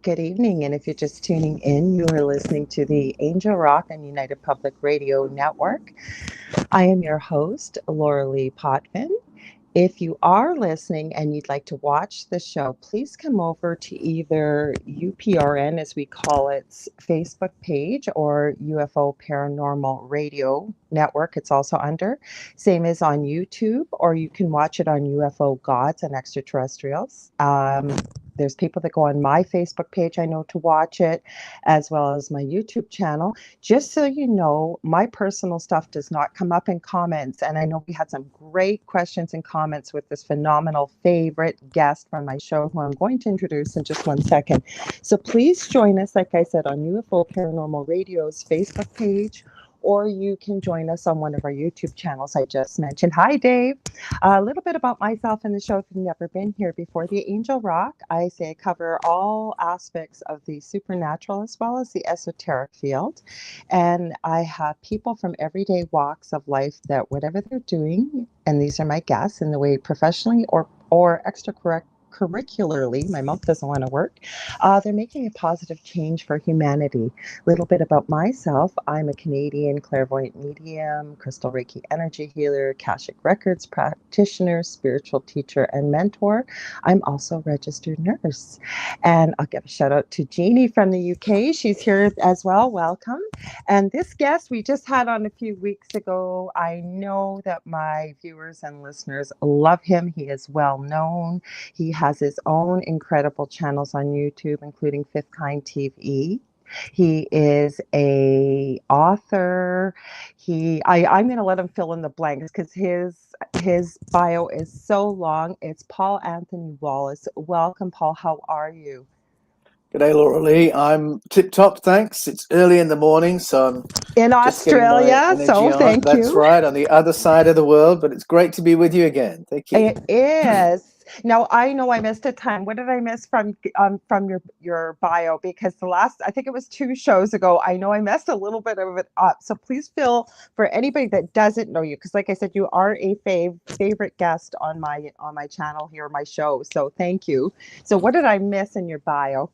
Good evening, and if you're just tuning in, you are listening to the Angel Rock and United Public Radio Network. I am your host, Lorilei Potvin. If you are listening and you'd like to watch the show, please come over to either UPRN, as we call its Facebook page, or UFO Paranormal Radio Network. It's also under. Same as on YouTube, or you can watch it on UFO Gods and Extraterrestrials. There's people that go on my Facebook page, I know, to watch it, as well as my YouTube channel. Just so you know, my personal stuff does not come up in comments. And I know we had some great questions and comments with this phenomenal favorite guest from my show, who I'm going to introduce in just 1 second. So please join us, like I said, on UFO Paranormal Radio's Facebook page, or you can join us on one of our YouTube channels I just mentioned. Hi, Dave. A little bit about myself in the show if you've never been here before. The Angel Rock, I cover all aspects of the supernatural as well as the esoteric field. And I have people from everyday walks of life that whatever they're doing, and these are my guests, in the way professionally or extracurricularly, my mouth doesn't want to work, they're making a positive change for humanity. A little bit about myself: I'm a Canadian clairvoyant medium, crystal Reiki energy healer, Akashic Records practitioner, spiritual teacher, and mentor. I'm also a registered nurse. And I'll give a shout out to Jeannie from the UK. She's here as well. Welcome. And this guest we just had on a few weeks ago, I know that my viewers and listeners love him. He is well known. He has his own incredible channels on YouTube, including Fifth Kind TV. He is a author. I'm going to let him fill in the blanks because his bio is so long. It's Paul Anthony Wallis. Welcome, Paul. How are you? G'day, Lorilei. I'm tip-top, thanks. It's early in the morning, so I'm in Australia, so thank you. That's right, on the other side of the world, but it's great to be with you again. Thank you. It is. Now, I know I missed a ton. What did I miss from your bio? Because I think it was 2 shows ago, I know I messed a little bit of it up. So please feel, for anybody that doesn't know you, because like I said, you are a favorite guest on my channel here, my show. So thank you. So what did I miss in your bio?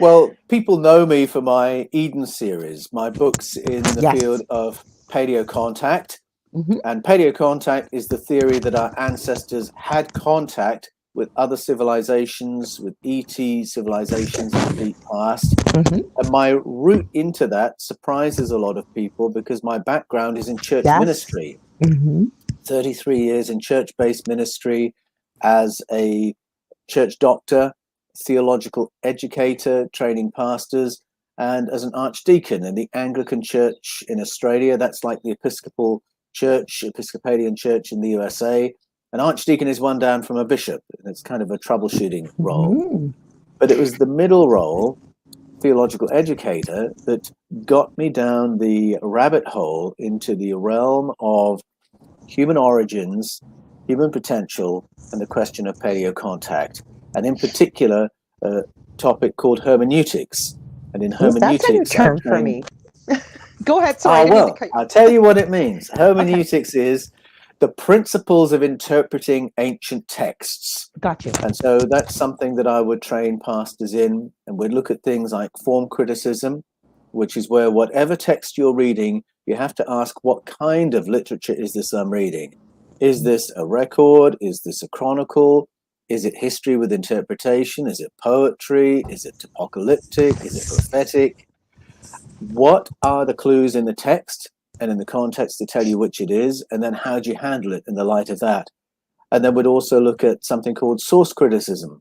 Well, people know me for my Eden series, my books in the field of paleocontact. Mm-hmm. And paleocontact is the theory that our ancestors had contact with other civilizations, with ET civilizations in the deep past. Mm-hmm. And my route into that surprises a lot of people because my background is in church ministry. Mm-hmm. 33 years in church-based ministry as a church doctor, theological educator, training pastors, and as an archdeacon in the Anglican Church in Australia. That's like the Episcopalian Church in the USA. An archdeacon is one down from a bishop, and it's kind of a troubleshooting role. Mm-hmm. But it was the middle role, theological educator, that got me down the rabbit hole into the realm of human origins, human potential, and the question of paleocontact. And in particular, a topic called hermeneutics. And in hermeneutics, that's a new term for me. Go ahead. Sorry. I'll tell you what it means. Hermeneutics is the principles of interpreting ancient texts. Gotcha. And so that's something that I would train pastors in. And we'd look at things like form criticism, which is where whatever text you're reading, you have to ask, what kind of literature is this I'm reading? Is this a record? Is this a chronicle? Is it history with interpretation? Is it poetry? Is it apocalyptic? Is it prophetic? What are the clues in the text and in the context to tell you which it is? And then how do you handle it in the light of that? And then we'd also look at something called source criticism,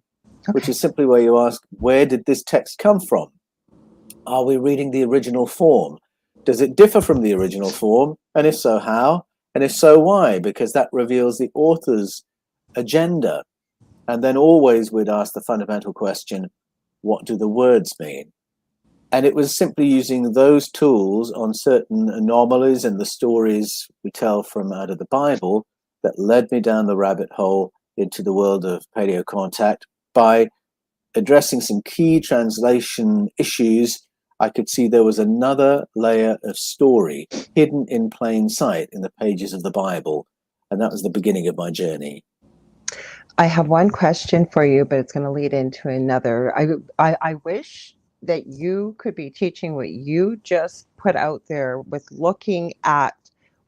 which is simply where you ask, where did this text come from? Are we reading the original form? Does it differ from the original form? And if so, how? And if so, why? Because that reveals the author's agenda. And then always we'd ask the fundamental question, what do the words mean? And it was simply using those tools on certain anomalies and the stories we tell from out of the Bible that led me down the rabbit hole into the world of paleocontact. By addressing some key translation issues, I could see there was another layer of story hidden in plain sight in the pages of the Bible. And that was the beginning of my journey. I have one question for you, but it's going to lead into another. I wish that you could be teaching what you just put out there with looking at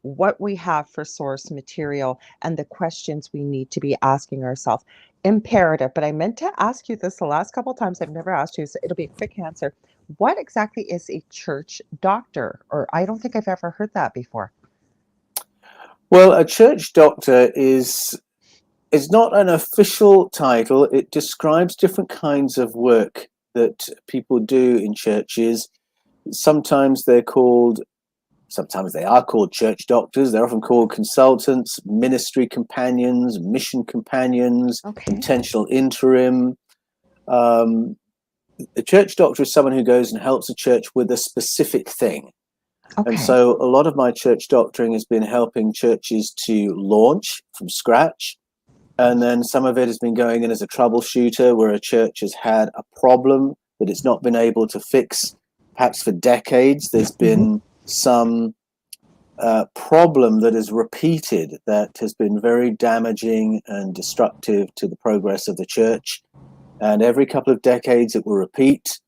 what we have for source material and the questions we need to be asking ourselves. Imperative, but I meant to ask you this the last couple of times. I've never asked you, so it'll be a quick answer. What exactly is a church doctor? Or I don't think I've ever heard that before. Well, a church doctor is not an official title. It describes different kinds of work that people do in churches. Sometimes they are called church doctors. They're often called consultants, ministry companions, mission companions, Okay. intentional interim. A church doctor is someone who goes and helps a church with a specific thing. Okay. And so a lot of my church doctoring has been helping churches to launch from scratch. And then some of it has been going in as a troubleshooter where a church has had a problem that it's not been able to fix, perhaps for decades. There's been some problem that is repeated that has been very damaging and destructive to the progress of the church. And every couple of decades it will repeat.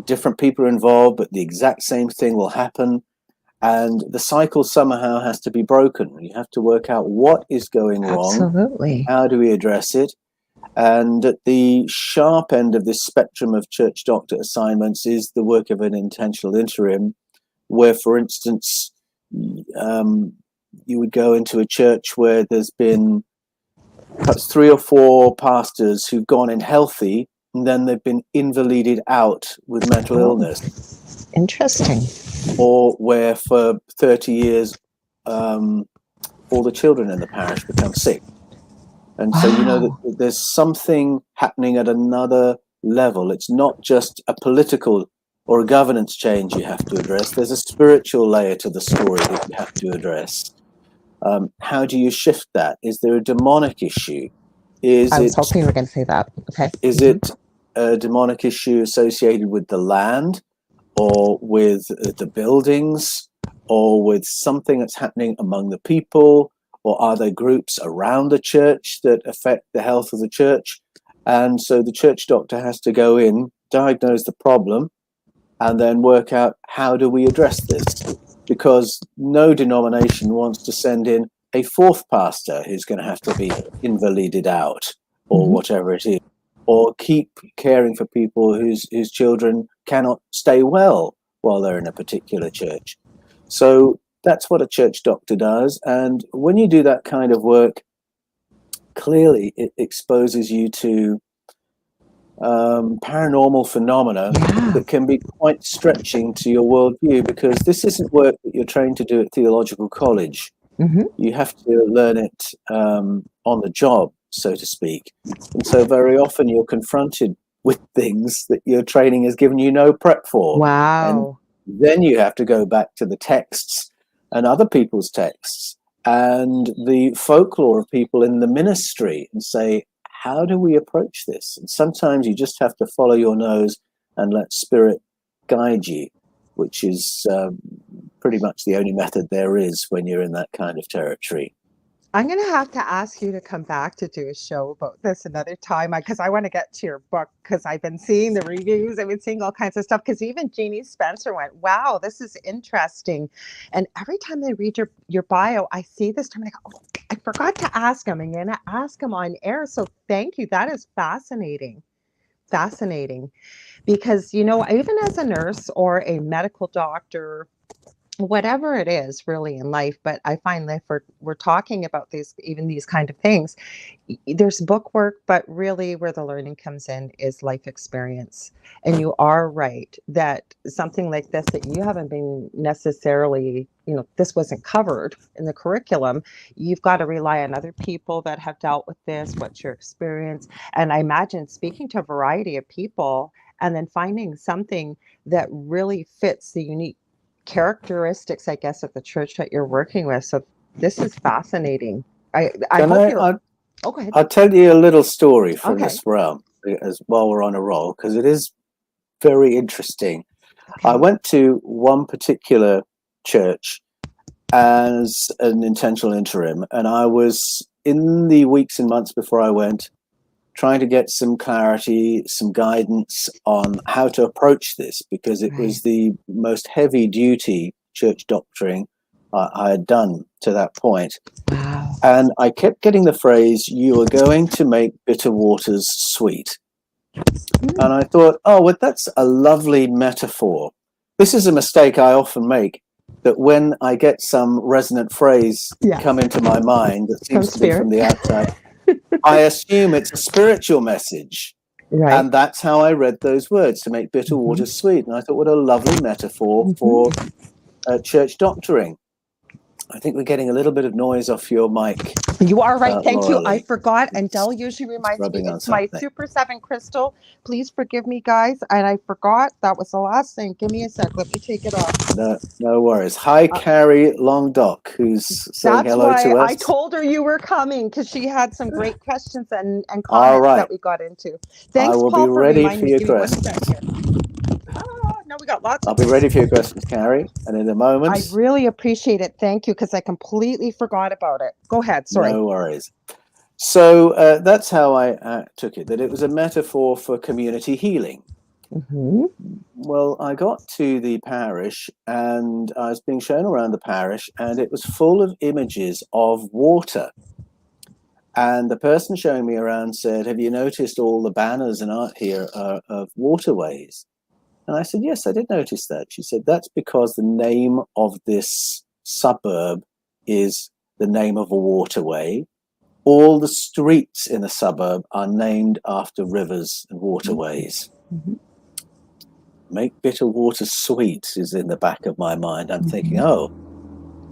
Different people are involved, but the exact same thing will happen. And the cycle somehow has to be broken. You have to work out what is going wrong. Absolutely. How do we address it? And at the sharp end of this spectrum of church doctor assignments is the work of an intentional interim, where, for instance, you would go into a church where there's been perhaps 3 or 4 pastors who've gone in healthy, and then they've been invalided out with mental illness. Interesting. Or where for 30 years, all the children in the parish become sick. And so you know that there's something happening at another level. It's not just a political or a governance change you have to address. There's a spiritual layer to the story that you have to address. How do you shift that? Is there a demonic issue? I was hoping you were going to say that. Okay. Is it a demonic issue associated with the land or with the buildings or with something that's happening among the people? Or are there groups around the church that affect the health of the church? And so the church doctor has to go in, diagnose the problem, and then work out how do we address this? Because no denomination wants to send in a 4th pastor who's going to have to be invalided out or whatever it is, or keep caring for people whose children cannot stay well while they're in a particular church. So that's what a church doctor does. And when you do that kind of work, clearly it exposes you to paranormal phenomena that can be quite stretching to your worldview, because this isn't work that you're trained to do at theological college. You have to learn it on the job, so to speak. And so very often you're confronted with things that your training has given you no prep for. Wow. And then you have to go back to the texts and other people's texts and the folklore of people in the ministry and say, how do we approach this? And sometimes you just have to follow your nose and let spirit guide you, which is pretty much the only method there is when you're in that kind of territory. I'm going to have to ask you to come back to do a show about this another time, because I want to get to your book, because I've been seeing the reviews. I've been seeing all kinds of stuff, because even Jeannie Spencer went, wow, this is interesting. And every time I read your bio, I see this time, I go, oh, I forgot to ask him. I'm going to ask him on air. So thank you. That is fascinating. Fascinating. Because, even as a nurse or a medical doctor, whatever it is really in life, but I find that if we're talking about these kind of things, there's book work, but really where the learning comes in is life experience. And you are right that something like this, that you haven't been necessarily, this wasn't covered in the curriculum, you've got to rely on other people that have dealt with this. What's your experience? And I imagine speaking to a variety of people and then finding something that really fits the unique characteristics, I guess, of the church that you're working with. So this is fascinating. I hope you're. Oh, go ahead. I'll tell you a little story from this realm as while we're on a roll, because it is very interesting. Okay. I went to one particular church as an intentional interim, and I was in the weeks and months before I went trying to get some clarity, some guidance on how to approach this, because it was the most heavy duty church doctrine I had done to that point. Wow. And I kept getting the phrase, "You are going to make bitter waters sweet." And I thought, oh, well, that's a lovely metaphor. This is a mistake I often make, that when I get some resonant phrase come into my mind that seems to be from the outside, I assume it's a spiritual message. Right. And that's how I read those words, to make bitter waters sweet. And I thought, what a lovely metaphor for church doctrine. I think we're getting a little bit of noise off your mic. You are right. Thank Lorilei. you. I forgot. And Dell usually reminds me, it's my Super 7 crystal. Please forgive me, guys. And I forgot. That was the last thing. Give me a sec. Let me take it off. No worries. Hi, Carrie Longdock, who's saying hello to us. I told her you were coming, because she had some great questions and comments that we got into. Thanks, I will Paul, be for ready reminding for your me. Give me 1 questions. second. No, we got lots. I'll be ready for your questions, Carrie. And in a moment. I really appreciate it. Thank you, because I completely forgot about it. Go ahead. Sorry. No worries. So that's how I took it, that it was a metaphor for community healing. Well, I got to the parish and I was being shown around the parish, and it was full of images of water. And the person showing me around said, "Have you noticed all the banners and art here are of waterways?" And I said, "Yes, I did notice that." She said, "That's because the name of this suburb is the name of a waterway. All the streets in the suburb are named after rivers and waterways." Make bitter water sweet is in the back of my mind. I'm thinking, oh,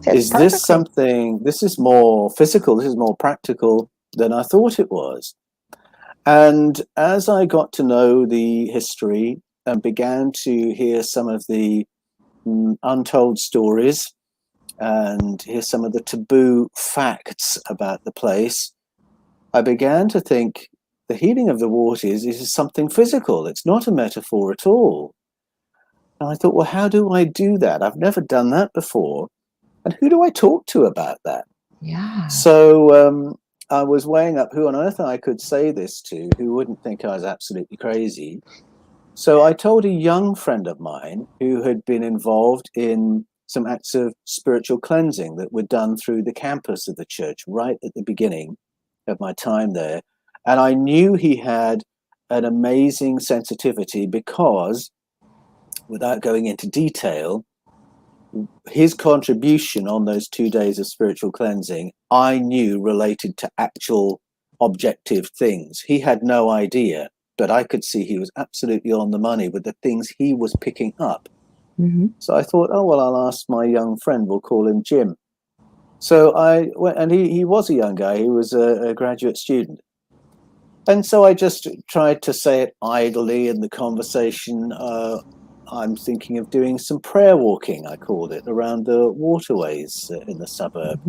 is this something, this is more physical, this is more practical than I thought it was. And as I got to know the history and began to hear some of the untold stories and hear some of the taboo facts about the place, I began to think the healing of the waters is something physical. It's not a metaphor at all. And I thought, well, how do I do that? I've never done that before. And who do I talk to about that? Yeah. So I was weighing up who on earth I could say this to, who wouldn't think I was absolutely crazy. So I told a young friend of mine who had been involved in some acts of spiritual cleansing that were done through the campus of the church right at the beginning of my time there. And I knew he had an amazing sensitivity because, without going into detail, his contribution on those 2 days of spiritual cleansing, I knew related to actual objective things. He had no idea, but I could see he was absolutely on the money with the things he was picking up. So I thought, oh, well, I'll ask my young friend, we'll call him Jim. So I went, and he was a young guy, he was a graduate student. And so I just tried to say it idly in the conversation. I'm thinking of doing some prayer walking, I called it, around the waterways in the suburb.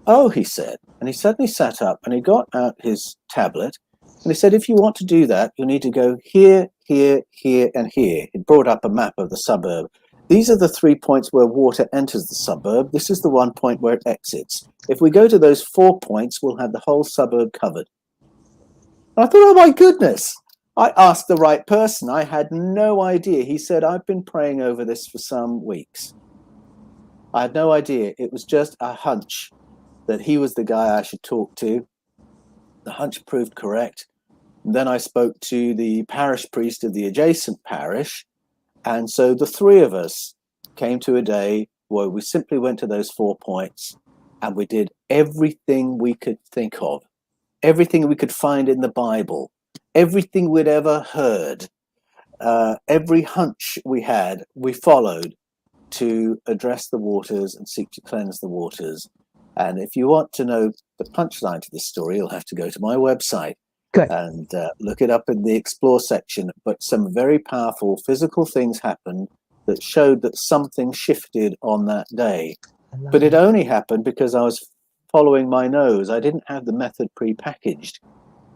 Oh, he said, and he suddenly sat up and he got out his tablet and he said, if you want to do that, you'll need to go here, here, here, and here. It brought up a map of the suburb. These are the 3 points where water enters the suburb. This is the 1 point where it exits. If we go to those 4 points, we'll have the whole suburb covered. And I thought, oh my goodness, I asked the right person. I had no idea. He said, I've been praying over this for some weeks. I had no idea. It was just a hunch that he was the guy I should talk to. The hunch proved correct. And then I spoke to the parish priest of the adjacent parish. And so the three of us came to a day where we simply went to those 4 points and we did everything we could think of, everything we could find in the Bible, everything we'd ever heard, every hunch we had, we followed to address the waters and seek to cleanse the waters. And if you want to know the punchline to this story, you'll have to go to my website. Good. And look it up in the explore section. But some very powerful physical things happened that showed that something shifted on that day. But it only happened because I was following my nose. I didn't have the method pre-packaged.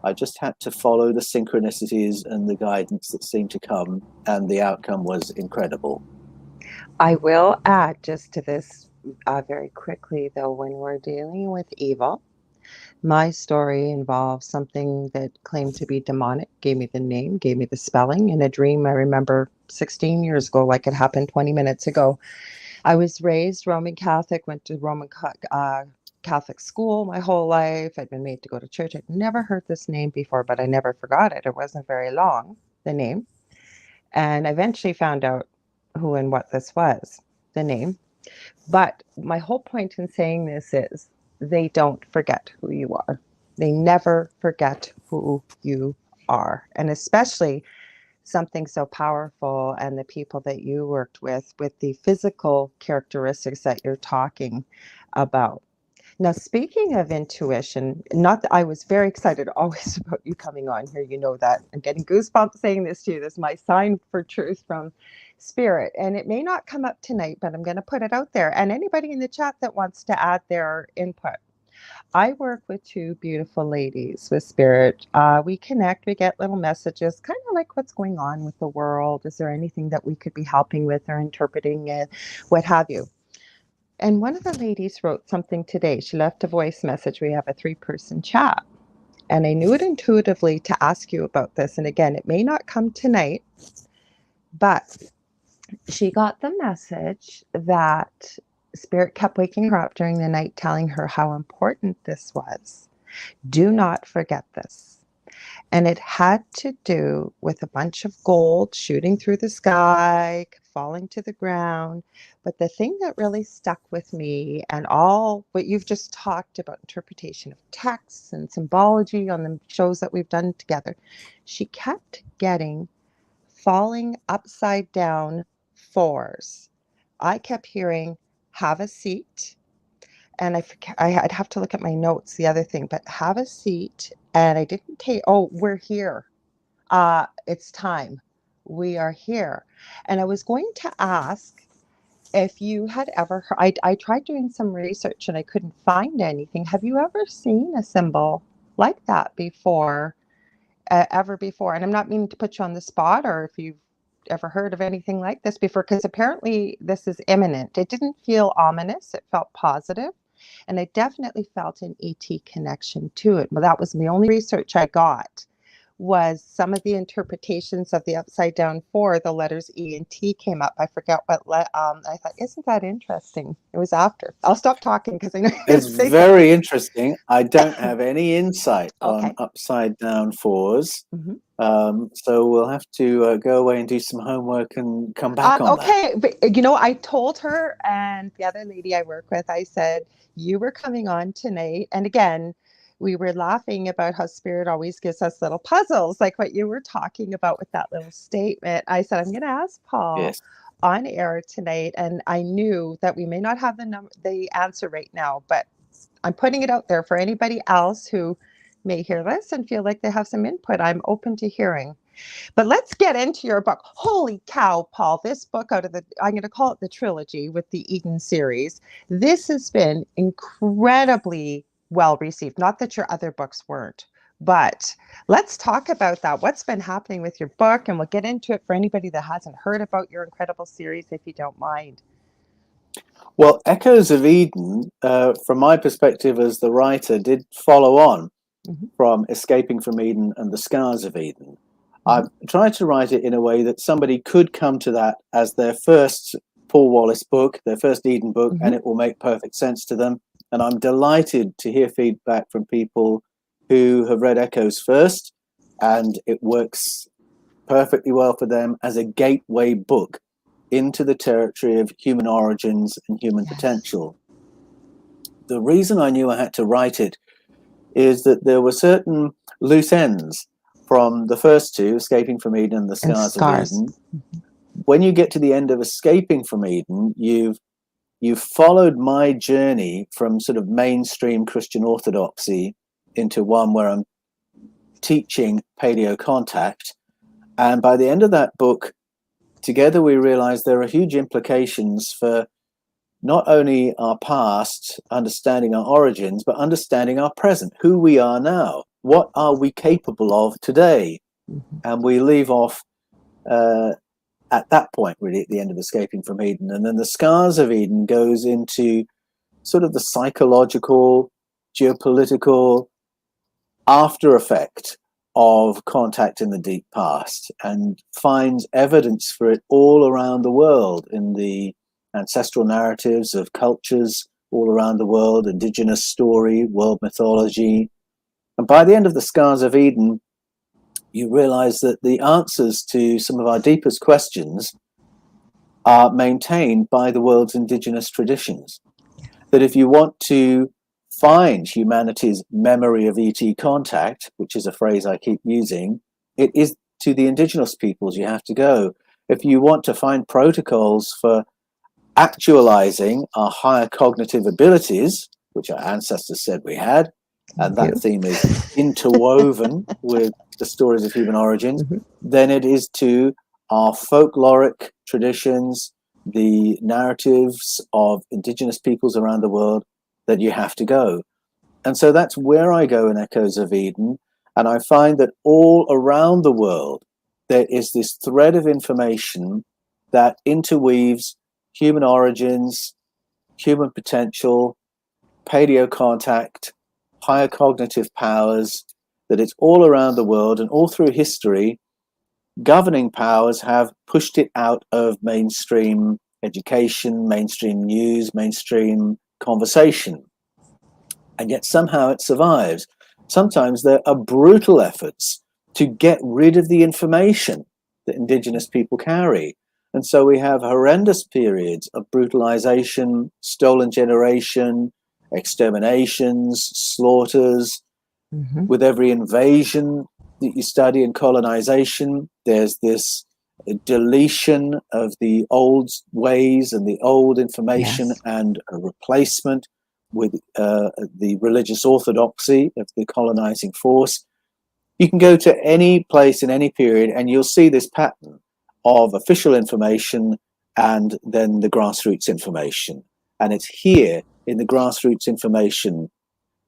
I just had to follow the synchronicities and the guidance that seemed to come, and the outcome was incredible. I will add just to this very quickly, though, when we're dealing with evil, My story involves something that claimed to be demonic, gave me the name, gave me the spelling in a dream I remember 16 years ago, like it happened 20 minutes ago. I was raised Roman Catholic, went to Catholic school my whole life. I'd been made to go to church. I'd never heard this name before, but I never forgot it. It wasn't very long, the name. And I eventually found out who and what this was, the name. But my whole point in saying this is they don't forget who you are. They never forget who you are. And especially something so powerful and the people that you worked with the physical characteristics that you're talking about. Now, speaking of intuition, not that I was very excited always about you coming on here. You know that. I'm getting goosebumps saying this to you. This is my sign for truth from spirit. And it may not come up tonight, but I'm going to put it out there. And anybody in the chat that wants to add their input. I work with two beautiful ladies with spirit. We connect, we get little messages, kind of like what's going on with the world. Is there anything that we could be helping with or interpreting it, what have you? And one of the ladies wrote something today. She left a voice message. We have a 3-person chat. And I knew it intuitively to ask you about this. And again, it may not come tonight, but she got the message that Spirit kept waking her up during the night, telling her how important this was. Do not forget this. And it had to do with a bunch of gold shooting through the sky, falling to the ground. But the thing that really stuck with me, and all what you've just talked about, interpretation of texts and symbology on the shows that we've done together, she kept getting falling upside down fours. I kept hearing, have a seat. And I'd have to look at my notes, the other thing, but have a seat. And I didn't take, oh, we're here. It's time. We are here. And I was going to ask if you had ever heard, I tried doing some research and I couldn't find anything. Have you ever seen a symbol like that before, ever before? And I'm not meaning to put you on the spot, or if you've ever heard of anything like this before, because apparently this is imminent. It didn't feel ominous. It felt positive. And I definitely felt an ET connection to it. Well, that was the only research I got, was some of the interpretations of the upside down four, the letters E and T came up. I forget what, I thought, isn't that interesting? It was after. I'll stop talking because I know you're It's going to say very something. interesting. I don't have any insight on Okay. upside down fours. Mhm. So we'll have to go away and do some homework and come back on that. Okay, but I told her and the other lady I work with, I said, you were coming on tonight. And again, we were laughing about how spirit always gives us little puzzles, like what you were talking about with that little statement. I said, I'm going to ask Paul Yes. on air tonight. And I knew that we may not have the answer right now, but I'm putting it out there for anybody else who may hear this and feel like they have some input. I'm open to hearing. But let's get into your book. Holy cow, Paul, this book out of I'm going to call it the trilogy with the Eden series. This has been incredibly well received. Not that your other books weren't, but let's talk about that. What's been happening with your book? And we'll get into it for anybody that hasn't heard about your incredible series, if you don't mind. Well, Echoes of Eden, from my perspective as the writer, did follow on from Escaping from Eden and The Scars of Eden. I've tried to write it in a way that somebody could come to that as their first Paul Wallis book, their first Eden book, and it will make perfect sense to them. And I'm delighted to hear feedback from people who have read Echoes first, and it works perfectly well for them as a gateway book into the territory of human origins and human potential. The reason I knew I had to write it is that there were certain loose ends from the first two, Escaping from Eden and The Scars of Eden. When you get to the end of Escaping from Eden, you've followed my journey from sort of mainstream Christian orthodoxy into one where I'm teaching paleo contact. And by the end of that book, together we realized there are huge implications for not only our past, understanding our origins, but understanding our present, who we are now. What are we capable of today? And we leave off at that point, really, at the end of Escaping from Eden. And then The Scars of Eden goes into sort of the psychological, geopolitical, after effect of contact in the deep past, and finds evidence for it all around the world in the ancestral narratives of cultures all around the world, indigenous story, world mythology. And by the end of the Scars of Eden, you realize that the answers to some of our deepest questions are maintained by the world's indigenous traditions. That if you want to find humanity's memory of ET contact, which is a phrase I keep using, it is to the indigenous peoples you have to go. If you want to find protocols for actualizing our higher cognitive abilities, which our ancestors said we had, and that theme is interwoven with the stories of human origins, then it is to our folkloric traditions, the narratives of indigenous peoples around the world that you have to go. And so that's where I go in Echoes of Eden. And I find that all around the world, there is this thread of information that interweaves human origins, human potential, paleo contact, higher cognitive powers, that it's all around the world, and all through history, governing powers have pushed it out of mainstream education, mainstream news, mainstream conversation. And yet somehow it survives. Sometimes there are brutal efforts to get rid of the information that indigenous people carry. And so we have horrendous periods of brutalization, stolen generation, exterminations, slaughters. With every invasion that you study in colonization, there's this deletion of the old ways and the old information, and a replacement with the religious orthodoxy of the colonizing force. You can go to any place in any period and you'll see this pattern of official information and then the grassroots information. And it's here in the grassroots information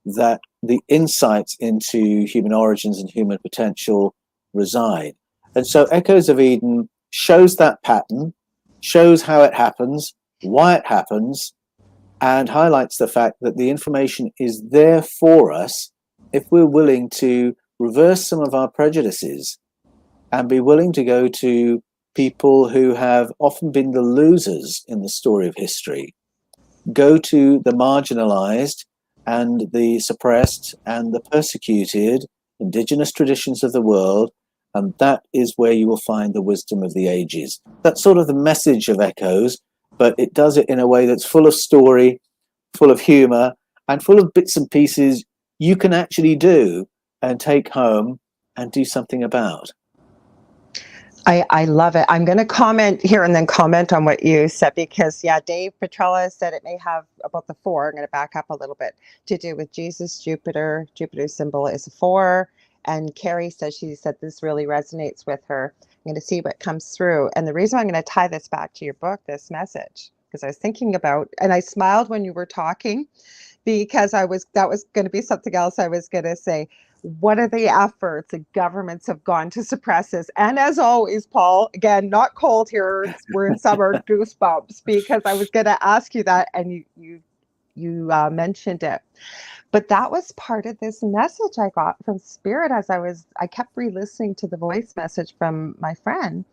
that the insights into human origins and human potential reside. And so Echoes of Eden shows that pattern, shows how it happens, why it happens, and highlights the fact that the information is there for us if we're willing to reverse some of our prejudices and be willing to go to people who have often been the losers in the story of history, go to the marginalized and the suppressed and the persecuted indigenous traditions of the world, and that is where you will find the wisdom of the ages. That's sort of the message of Echoes, but it does it in a way that's full of story, full of humor, and full of bits and pieces you can actually do and take home and do something about. I love it. I'm going to comment here and then comment on what you said because, Dave Petrella said it may have about the 4. I'm going to back up a little bit to do with Jesus, Jupiter. Jupiter's symbol is a 4. And Carrie says she said this really resonates with her. I'm going to see what comes through. And the reason I'm going to tie this back to your book, this message, because I was thinking about, and I smiled when you were talking because that was going to be something else I was going to say. What are the efforts that governments have gone to suppress this? And as always, Paul, again, not cold here. We're in summer, goosebumps, because I was going to ask you that, and you mentioned it. But that was part of this message I got from Spirit as I kept re-listening to the voice message from my friend,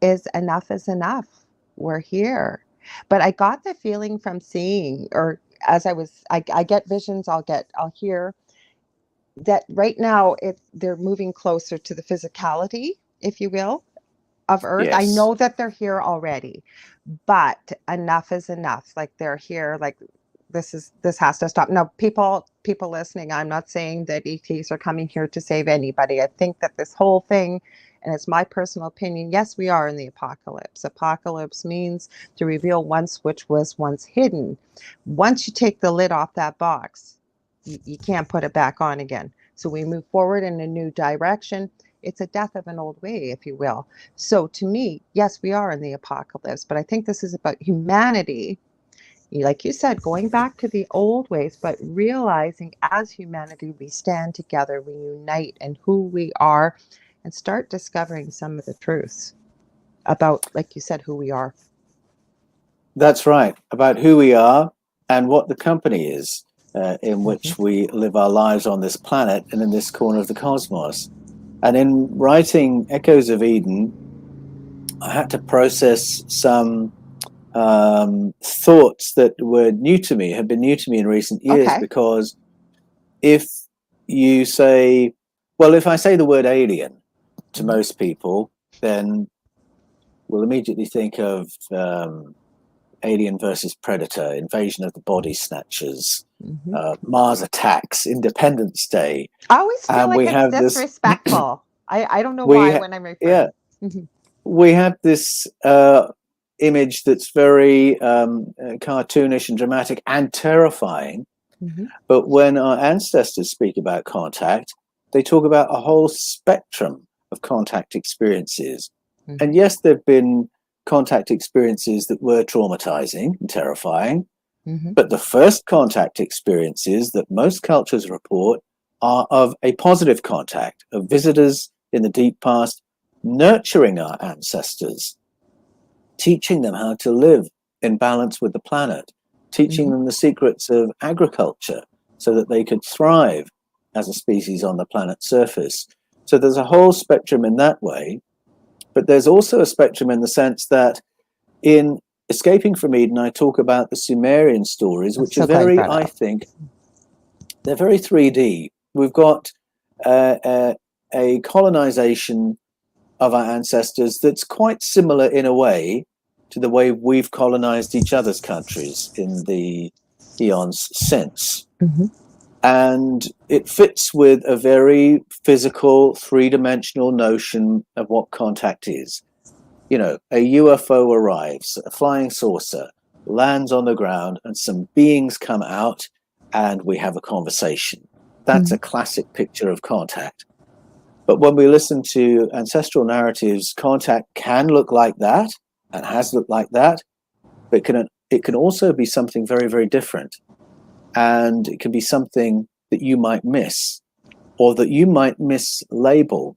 is enough is enough. We're here. But I got the feeling from seeing, or as I get visions, I'll hear that right now they're moving closer to the physicality, if you will, of Earth. Yes. I know that they're here already, but enough is enough. Like they're here, like this has to stop. Now, people listening, I'm not saying that ETs are coming here to save anybody. I think that this whole thing, and it's my personal opinion, yes, we are in the apocalypse. Apocalypse means to reveal once which was once hidden. Once you take the lid off that box, you can't put it back on again. So we move forward in a new direction. It's a death of an old way, if you will. So to me, yes, we are in the apocalypse, but I think this is about humanity, like you said, going back to the old ways, but realizing as humanity, we stand together, we unite in who we are, and start discovering some of the truths about, like you said, who we are. That's right, about who we are and what the company is. in which we live our lives on this planet and in this corner of the cosmos. And in writing Echoes of Eden, I had to process some thoughts that were new to me, have been new to me in recent years, because if you say, well, if I say the word alien to most people, then we'll immediately think of Alien versus Predator, Invasion of the Body Snatchers, Mars Attacks, Independence Day. I always feel And like we it's have this disrespectful. I don't know why when I'm referring. We have this image that's very cartoonish and dramatic and terrifying. But when our ancestors speak about contact, they talk about a whole spectrum of contact experiences. And yes, there have been contact experiences that were traumatizing and terrifying. But the first contact experiences that most cultures report are of a positive contact, of visitors in the deep past nurturing our ancestors, teaching them how to live in balance with the planet, teaching them the secrets of agriculture so that they could thrive as a species on the planet's surface. So there's a whole spectrum in that way. But there's also a spectrum in the sense that in Escaping from Eden, I talk about the Sumerian stories, which are very, I think, they're very 3D. We've got a colonization of our ancestors that's quite similar in a way to the way we've colonized each other's countries in the eons since. And it fits with a very physical, three-dimensional notion of what contact is. You know, a UFO arrives, a flying saucer lands on the ground, and some beings come out, and we have a conversation. That's a classic picture of contact. But when we listen to ancestral narratives, contact can look like that and has looked like that, but it can also be something very, very different. And it can be something that you might miss or that you might mislabel.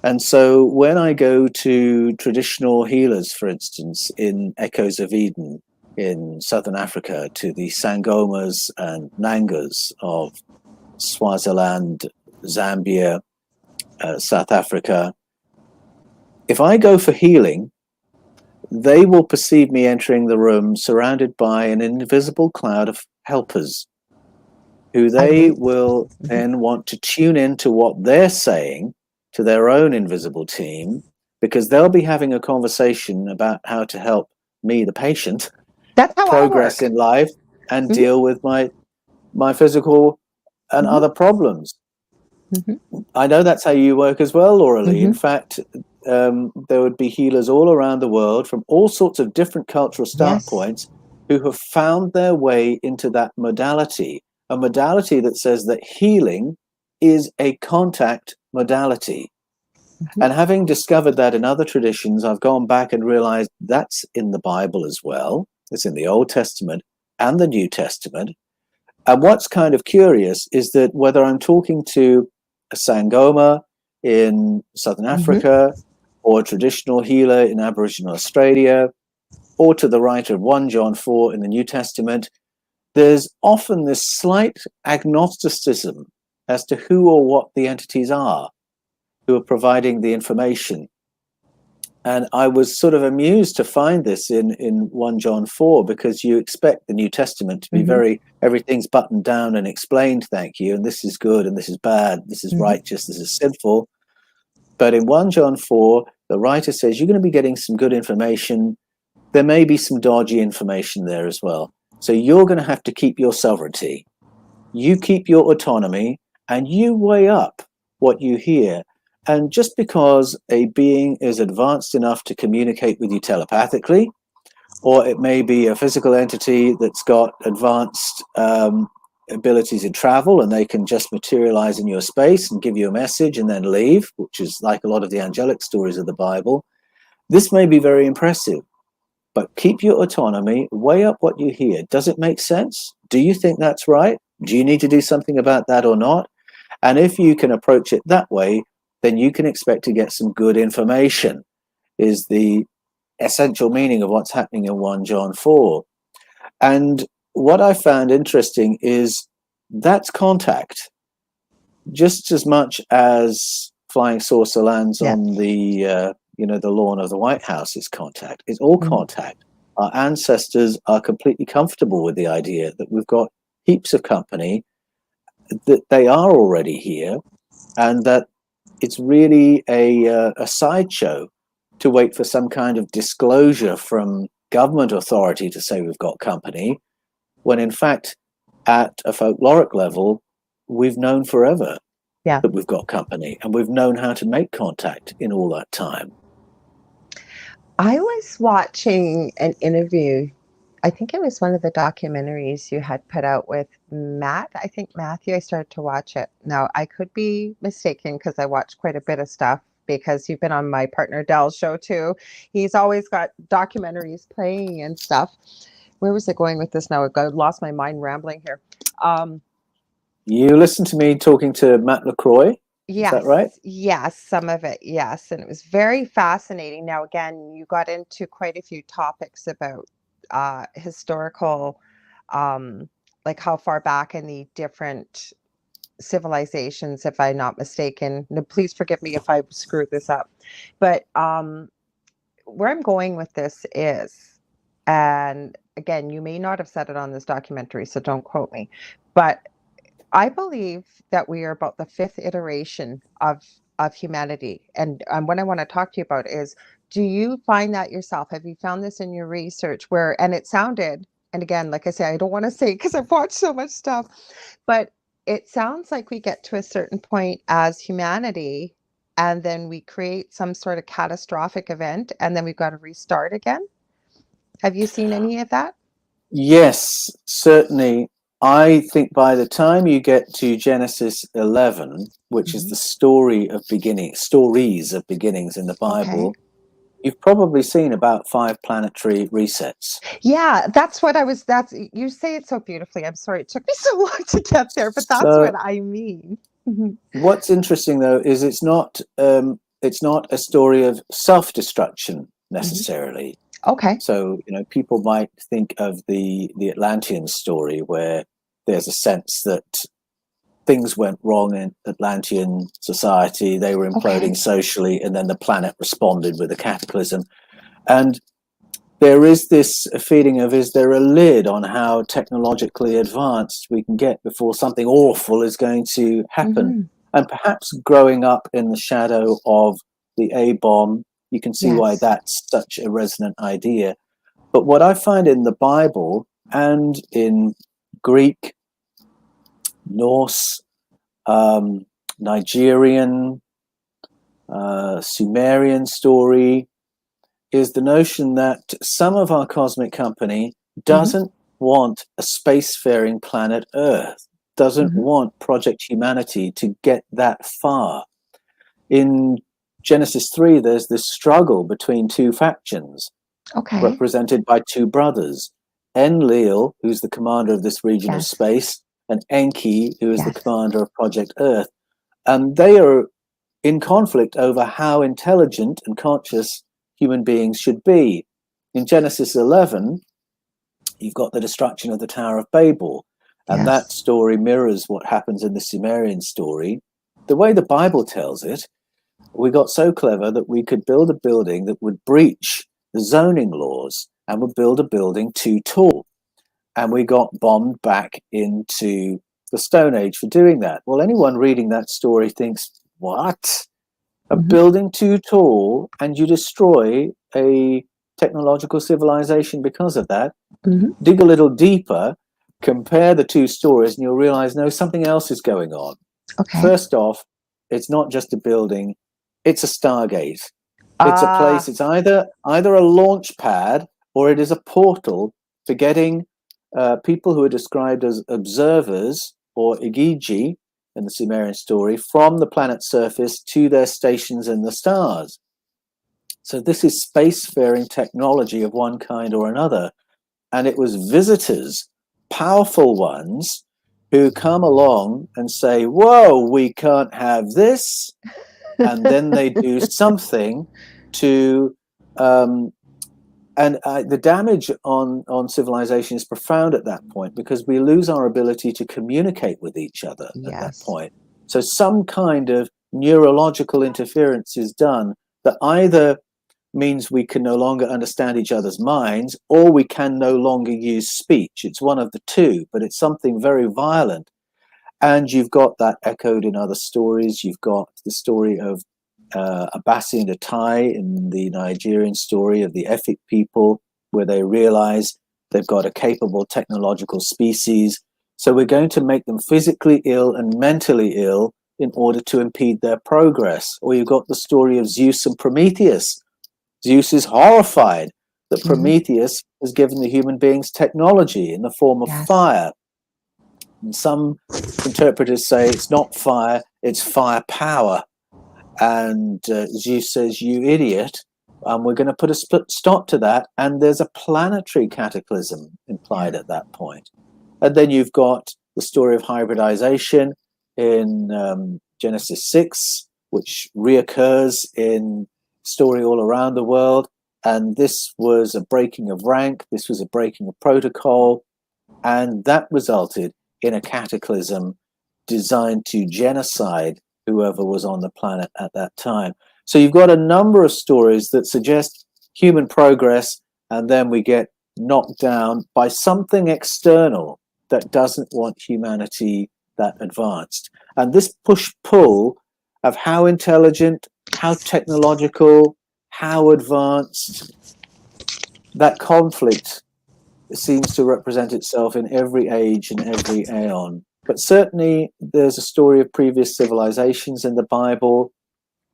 And so when I go to traditional healers, for instance, in Echoes of Eden in Southern Africa, to the Sangomas and Nangas of Swaziland, Zambia, South Africa, if I go for healing, they will perceive me entering the room surrounded by an invisible cloud of helpers who they will then want to tune into what they're saying to their own invisible team, because they'll be having a conversation about how to help me, the patient, progress in life and deal with my physical and other problems. I know that's how you work as well, Lorilei. In fact, there would be healers all around the world from all sorts of different cultural start points who have found their way into that modality, a modality that says that healing is a contact modality. And having discovered that in other traditions, I've gone back and realized that's in the Bible as well. It's in the Old Testament and the New Testament. And what's kind of curious is that whether I'm talking to a Sangoma in Southern Africa or a traditional healer in Aboriginal Australia, or to the writer of 1 John 4 in the New Testament, there's often this slight agnosticism as to who or what the entities are who are providing the information. And I was sort of amused to find this in 1 John 4, because you expect the New Testament to be very, everything's buttoned down and explained, thank you, and this is good and this is bad, this is righteous, this is sinful. But in 1 John 4, the writer says you're going to be getting some good information. There may be some dodgy information there as well. So you're going to have to keep your sovereignty. You keep your autonomy and you weigh up what you hear. And just because a being is advanced enough to communicate with you telepathically, or it may be a physical entity that's got advanced abilities in travel and they can just materialize in your space and give you a message and then leave, which is like a lot of the angelic stories of the Bible, this may be very impressive. But keep your autonomy, weigh up what you hear. Does it make sense? Do you think that's right? Do you need to do something about that or not? And if you can approach it that way, then you can expect to get some good information, is the essential meaning of what's happening in 1 John 4. And what I found interesting is that's contact just as much as flying saucer lands Yeah. on the the lawn of the White House is contact. It's all contact. Our ancestors are completely comfortable with the idea that we've got heaps of company, that they are already here, and that it's really a sideshow to wait for some kind of disclosure from government authority to say we've got company, when in fact, at a folkloric level, we've known forever Yeah. that we've got company, and we've known how to make contact in all that time. I was watching an interview. I think it was one of the documentaries you had put out with Matt. I think Matthew, I started to watch it. Now, I could be mistaken because I watch quite a bit of stuff because you've been on my partner Dell's show too. He's always got documentaries playing and stuff. Where was I going with this now? I lost my mind rambling here. You listened to me talking to Matt LaCroix, is that right? Yes, some of it, yes. And it was very fascinating. Now, again, you got into quite a few topics about historical, like how far back in the different civilizations, if I'm not mistaken. Now, please forgive me if I screwed this up. But where I'm going with this is, and again, you may not have said it on this documentary, so don't quote me, but I believe that we are about the fifth iteration of humanity. And what I want to talk to you about is, do you find that yourself? Have you found this in your research where, and it sounded, and again, like I say, I don't want to say because I've watched so much stuff, but it sounds like we get to a certain point as humanity and then we create some sort of catastrophic event and then we've got to restart again. Have you seen any of that? Yes, certainly. I think by the time you get to Genesis 11, which is the stories of beginnings in the Bible, Okay. you've probably seen about 5 planetary resets. Yeah, that's what I was. That's you say it so beautifully. I'm sorry it took me so long to get there, but that's what So I mean. Mhm. what's interesting though is it's not a story of self-destruction Mhm. necessarily. Okay. So, people might think of the Atlantean story where there's a sense that things went wrong in Atlantean society. They were imploding Okay. socially, and then the planet responded with a cataclysm. And there is this feeling of, is there a lid on how technologically advanced we can get before something awful is going to happen? Hmm. And perhaps growing up in the shadow of the A bomb, you can see why Yes. that's such a resonant idea. But what I find in the Bible and in Greek, Norse, Nigerian, Sumerian story is the notion that some of our cosmic company Hmm. doesn't want a spacefaring planet Earth, doesn't Hmm. want Project Humanity to get that far. In Genesis 3, there's this struggle between two factions Okay. represented by two brothers, Enlil, who's the commander of this region of Yes. space, and Enki, who is the Yes. commander of Project Earth. And they are in conflict over how intelligent and conscious human beings should be. In Genesis 11, you've got the destruction of the Tower of Babel, and that Yes. story mirrors what happens in the Sumerian story. The way the Bible tells it, we got so clever that we could build a building that would breach the zoning laws and would build a building too tall. And we got bombed back into the Stone Age for doing that. Well, anyone reading that story thinks, what? A Hmm. building too tall, and you destroy a technological civilization because of that? Hmm. Dig a little deeper, compare the two stories, and you'll realize, no, something else is going on. Okay. First off, it's not just a building, it's a stargate. It's a place, Ah. it's either a launch pad or it is a portal for getting people who are described as observers, or Igigi in the Sumerian story, from the planet's surface to their stations in the stars. So this is spacefaring technology of one kind or another. And it was visitors, powerful ones, who come along and say, whoa, we can't have this. And then they do something to And the damage on civilization is profound at that point, because we lose our ability to communicate with each other at that Yes. point. So some kind of neurological interference is done that either means we can no longer understand each other's minds, or we can no longer use speech. It's one of the two, but it's something very violent. And you've got that echoed in other stories. You've got the story of Abasi and Atai in the Nigerian story of the Efik people, where they realize they've got a capable technological species. So we're going to make them physically ill and mentally ill in order to impede their progress. Or you've got the story of Zeus and Prometheus. Zeus is horrified that Prometheus has given the human beings technology in the form of fire. And some interpreters say it's not fire, it's firepower. And Zeus says, "You idiot, we're going to put a stop to that." And there's a planetary cataclysm implied at that point. And then you've got the story of hybridization in Genesis 6, which reoccurs in story all around the world. And this was a breaking of rank, this was a breaking of protocol, and that resulted in a cataclysm designed to genocide whoever was on the planet at that time. So you've got a number of stories that suggest human progress, and then we get knocked down by something external that doesn't want humanity that advanced. And this push-pull of how intelligent, how technological, how advanced, that conflict seems to represent itself in every age and every aeon. But certainly there's a story of previous civilizations in the Bible,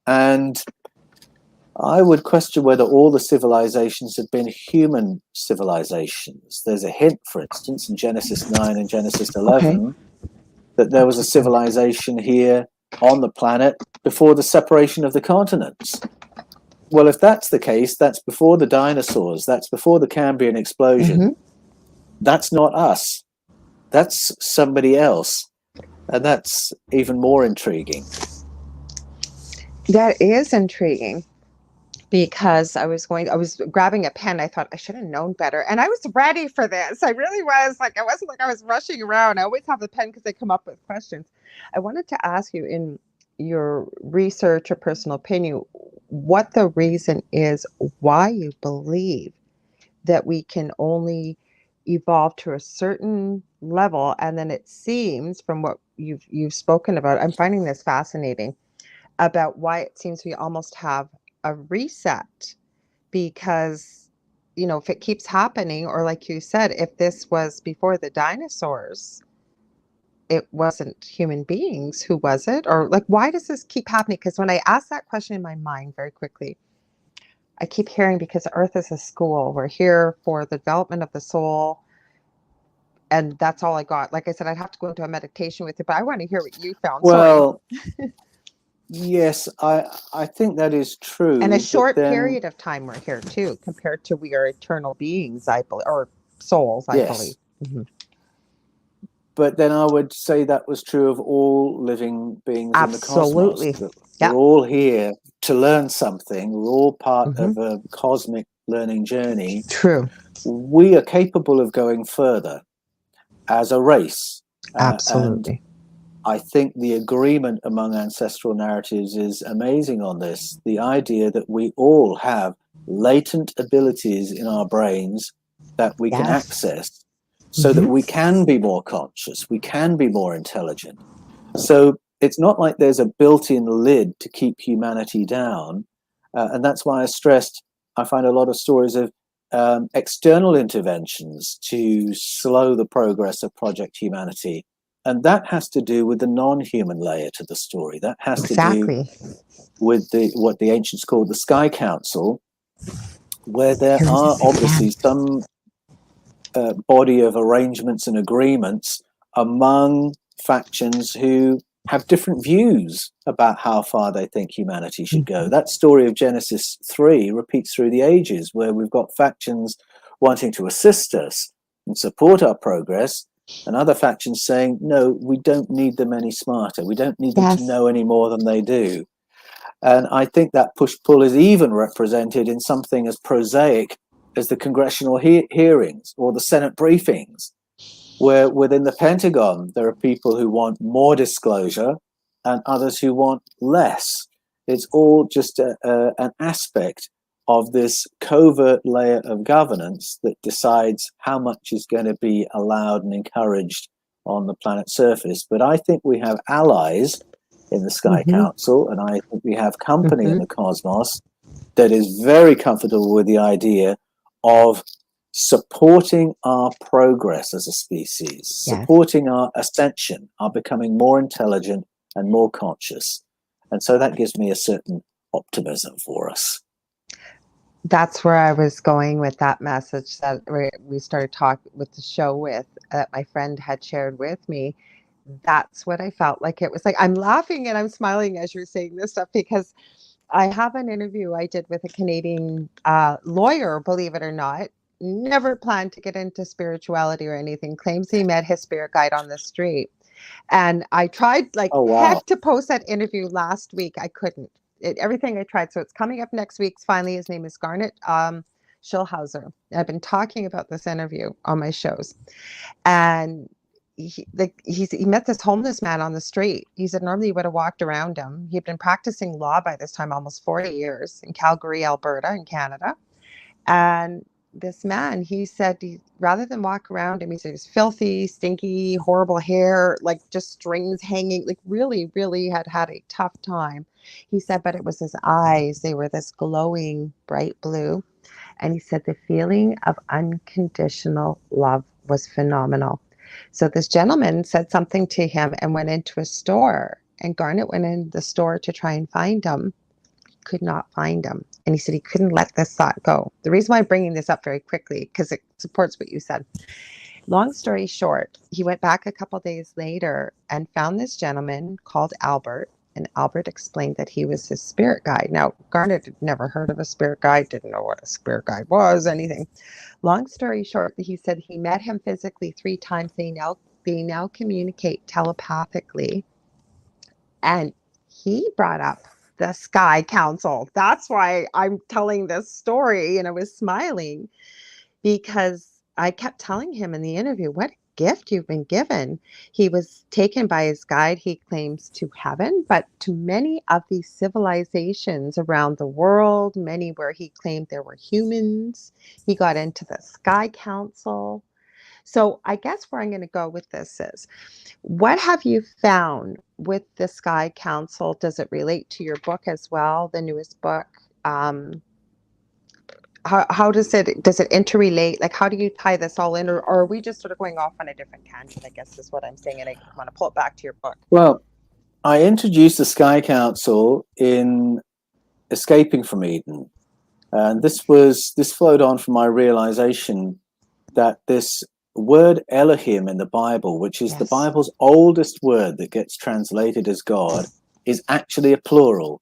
and I would question whether all the civilizations have been human civilizations. There's a hint, for instance, in Genesis 9 and Genesis 11, that there was a civilization here on the planet before the separation of the continents. Well, if that's the case, that's before the dinosaurs, that's before the Cambrian explosion. That's not us. That's somebody else. And that's even more intriguing. That is intriguing, because I was grabbing a pen. I thought I should have known better. And I was ready for this. I really was. Like, it wasn't like I was rushing around. I always have the pen because I come up with questions. I wanted to ask you, in your research or personal opinion, what the reason is why you believe that we can only evolve to a certain level, and then it seems, from what you've spoken about, I'm finding this fascinating, about why it seems we almost have a reset, because if it keeps happening, or like you said, if this was before the dinosaurs, it wasn't human beings, who was it? Or, like, why does this keep happening? Because when I ask that question in my mind very quickly, I keep hearing, because Earth is a school. We're here for the development of the soul. And that's all I got. Like I said, I'd have to go into a meditation with you, but I want to hear what you found. Well, yes, I think that is true. And a short period of time we're here too, compared to we are eternal beings, I believe, or souls, I believe. Mm-hmm. But then I would say that was true of all living beings in the cosmos. We're all here to learn something. We're all part of a cosmic learning journey. True. We are capable of going further as a race. Absolutely. And I think the agreement among ancestral narratives is amazing on this. The idea that we all have latent abilities in our brains that we can access, so that we can be more conscious, we can be more intelligent. So it's not like there's a built-in lid to keep humanity down. And that's why I stressed, I find a lot of stories of external interventions to slow the progress of Project Humanity. And that has to do with the non-human layer to the story. That has to do with what the ancients called the Sky Council, where there are obviously some body of arrangements and agreements among factions who have different views about how far they think humanity should go. That story of Genesis 3 repeats through the ages, where we've got factions wanting to assist us and support our progress, and other factions saying, no, we don't need them any smarter. We don't need them to know any more than they do. And I think that push-pull is even represented in something as prosaic as the congressional hearings or the Senate briefings, where within the Pentagon, there are people who want more disclosure and others who want less. It's all just an aspect of this covert layer of governance that decides how much is going to be allowed and encouraged on the planet's surface. But I think we have allies in the Sky Council, and I think we have company in the cosmos that is very comfortable with the idea of supporting our progress as a species, supporting our ascension, our becoming more intelligent and more conscious. And so that gives me a certain optimism for us. That's where I was going with that message that we started talking with the show with, that my friend had shared with me. That's what I felt like. It was like, I'm laughing and I'm smiling as you're saying this stuff, because I have an interview I did with a Canadian lawyer, believe it or not, never planned to get into spirituality or anything, claims he met his spirit guide on the street. And I tried like heck to post that interview last week. I couldn't. Everything I tried. So it's coming up next week. Finally, his name is Garnet Schilhauser. I've been talking about this interview on my shows. And he met this homeless man on the street. He said normally he would have walked around him. He'd been practicing law by this time almost 40 years in Calgary, Alberta, in Canada. And this man, he said, rather than walk around him, he said he was filthy, stinky, horrible hair, like just strings hanging, like really, really had a tough time. He said, but it was his eyes. They were this glowing bright blue. And he said the feeling of unconditional love was phenomenal. So this gentleman said something to him and went into a store, and Garnet went in the store to try and find him. Could not find him. And he said he couldn't let this thought go. The reason why I'm bringing this up very quickly, because it supports what you said. Long story short, he went back a couple days later and found this gentleman called Albert. And Albert explained that he was his spirit guide. Now, Garnet had never heard of a spirit guide, didn't know what a spirit guide was, anything. Long story short, he said he met him physically 3 times. They now communicate telepathically. And he brought up the Sky Council. That's why I'm telling this story. And I was smiling because I kept telling him in the interview, what a gift you've been given. He was taken by his guide, he claims, to heaven, but to many of these civilizations around the world, many where he claimed there were humans. He got into the Sky Council. So I guess where I'm going to go with this is, what have you found with the Sky Council? Does it relate to your book as well, the newest book? How does it interrelate? Like, how do you tie this all in? Or are we just sort of going off on a different tangent, I guess is what I'm saying. And I want to pull it back to your book. Well, I introduced the Sky Council in Escaping from Eden. And this flowed on from my realization that this word Elohim in the Bible, which is the Bible's oldest word that gets translated as God, is actually a plural,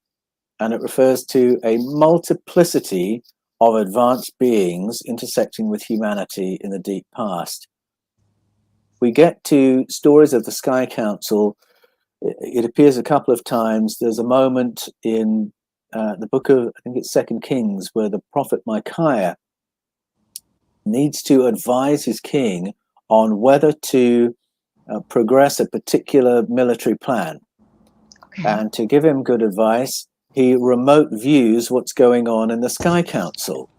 and it refers to a multiplicity of advanced beings intersecting with humanity in the deep past. We get to stories of the Sky Council. It appears a couple of times. There's a moment in the book of, I think it's 2 Kings, where the prophet Micaiah needs to advise his king on whether to progress a particular military plan. And to give him good advice, he remote views what's going on in the Sky Council.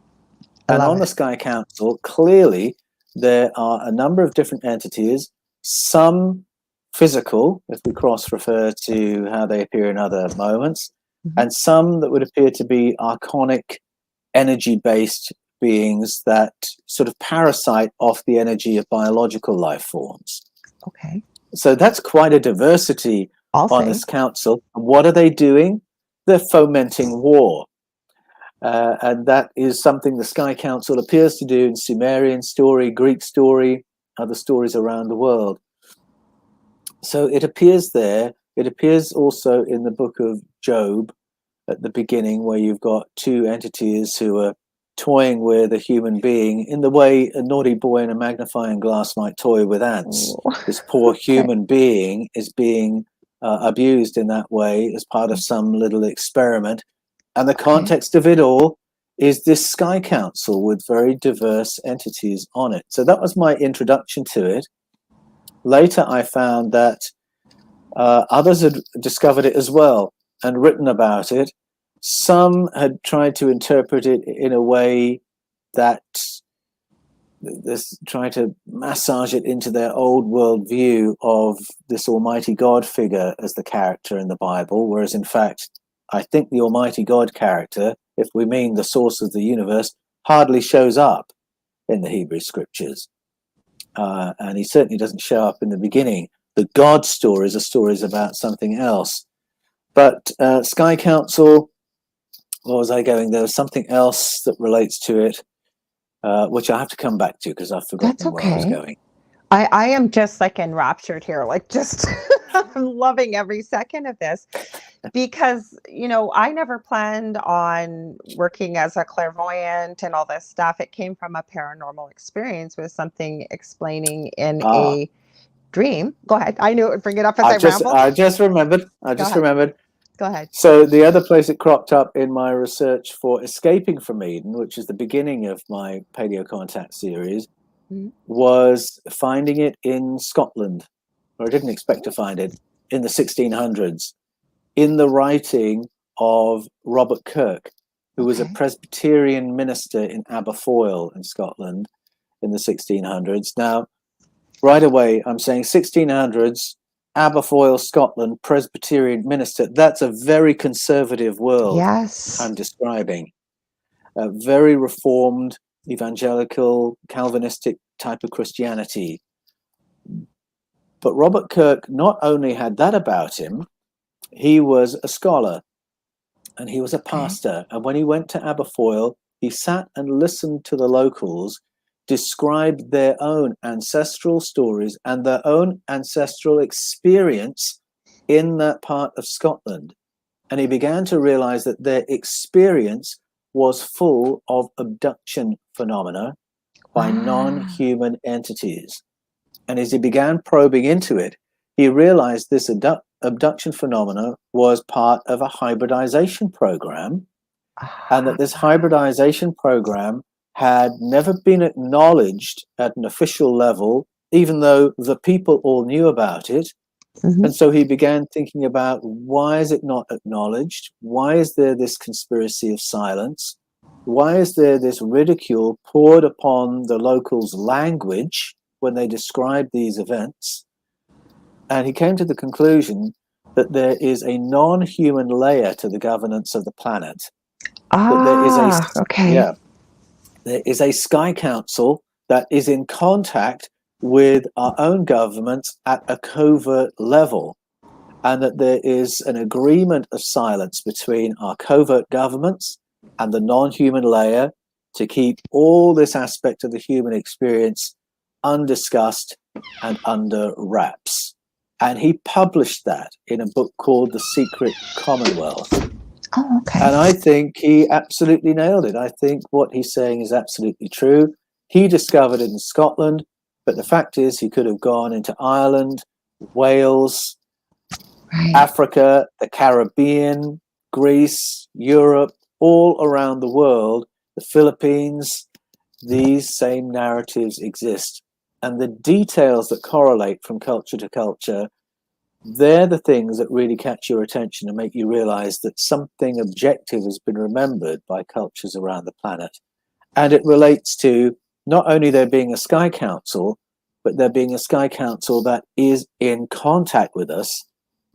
And on the Sky Council, clearly, there are a number of different entities, some physical, if we cross-refer to how they appear in other moments, and some that would appear to be archonic, energy-based beings that sort of parasite off the energy of biological life forms. Okay. So that's quite a diversity on this council. What are they doing? They're fomenting war. And that is something the Sky Council appears to do in Sumerian story, Greek story, other stories around the world. So it appears there. It appears also in the book of Job at the beginning, where you've got 2 entities who are toying with a human being in the way a naughty boy in a magnifying glass might toy with ants. This poor human being is being abused in that way as part of some little experiment. And the context of it all is this Sky Council with very diverse entities on it. So that was my introduction to it. Later, I found that others had discovered it as well and written about it. Some had tried to interpret it in a way that trying to massage it into their old world view of this Almighty God figure as the character in the Bible, whereas in fact, I think the Almighty God character, if we mean the source of the universe, hardly shows up in the Hebrew scriptures. And he certainly doesn't show up in the beginning. The God stories are stories about something else. But Sky Council, where was I going? There was something else that relates to it, which I have to come back to because I've That's forgotten where I was okay. going. I am just like enraptured here, like just I'm loving every second of this because, I never planned on working as a clairvoyant and all this stuff. It came from a paranormal experience with something explaining in Ah, a dream. Go ahead. I knew it would bring it up as I rambled. I just remembered. Go ahead. Go ahead. So the other place it cropped up in my research for Escaping from Eden, which is the beginning of my Paleo Contact series, was finding it in Scotland, or I didn't expect to find it, in the 1600s, in the writing of Robert Kirk, who was a Presbyterian minister in Aberfoyle in Scotland in the 1600s. Now, right away, I'm saying 1600s, Aberfoyle, Scotland, Presbyterian minister. That's a very conservative world. Yes. I'm describing. A very reformed, evangelical, Calvinistic type of Christianity. But Robert Kirk not only had that about him, he was a scholar and he was a pastor. And when he went to Aberfoyle, he sat and listened to the locals describe their own ancestral stories and their own ancestral experience in that part of Scotland. And he began to realize that their experience was full of abduction phenomena by non-human entities. And as he began probing into it, he realized this abduction phenomena was part of a hybridization program, and that this hybridization program had never been acknowledged at an official level, even though the people all knew about it. And so he began thinking about, why is it not acknowledged? Why is there this conspiracy of silence? Why is there this ridicule poured upon the locals' language when they describe these events? And he came to the conclusion that there is a non-human layer to the governance of the planet. That there is a Sky Council that is in contact with our own governments at a covert level, and that there is an agreement of silence between our covert governments and the non-human layer to keep all this aspect of the human experience undiscussed and under wraps. And he published that in a book called The Secret Commonwealth. Oh, okay. And I think he absolutely nailed it. I think what he's saying is absolutely true. He discovered it in Scotland, but the fact is he could have gone into Ireland, Wales, Africa, the Caribbean, Greece, Europe, all around the world, the Philippines. These same narratives exist. And the details that correlate from culture to culture, they're the things that really catch your attention and make you realize that something objective has been remembered by cultures around the planet. And it relates to not only there being a Sky Council, but there being a Sky Council that is in contact with us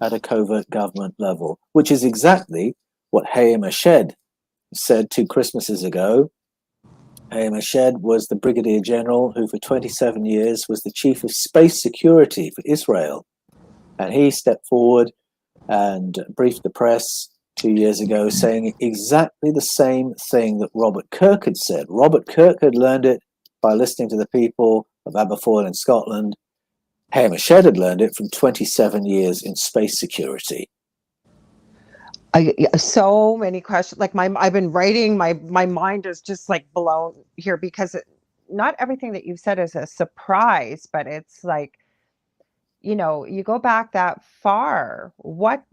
at a covert government level, which is exactly what Hayam Ashed said 2 Christmases ago. Hayam Ashed was the Brigadier General who for 27 years was the Chief of Space Security for Israel. And he stepped forward and briefed the press 2 years ago saying exactly the same thing that Robert Kirk had said. Robert Kirk had learned it by listening to the people of Aberfoyle in Scotland. Hayam Ashed had learned it from 27 years in space security. So many questions. Like I've been writing. My mind is just like blown here because not everything that you've said is a surprise, but it's like, you go back that far. What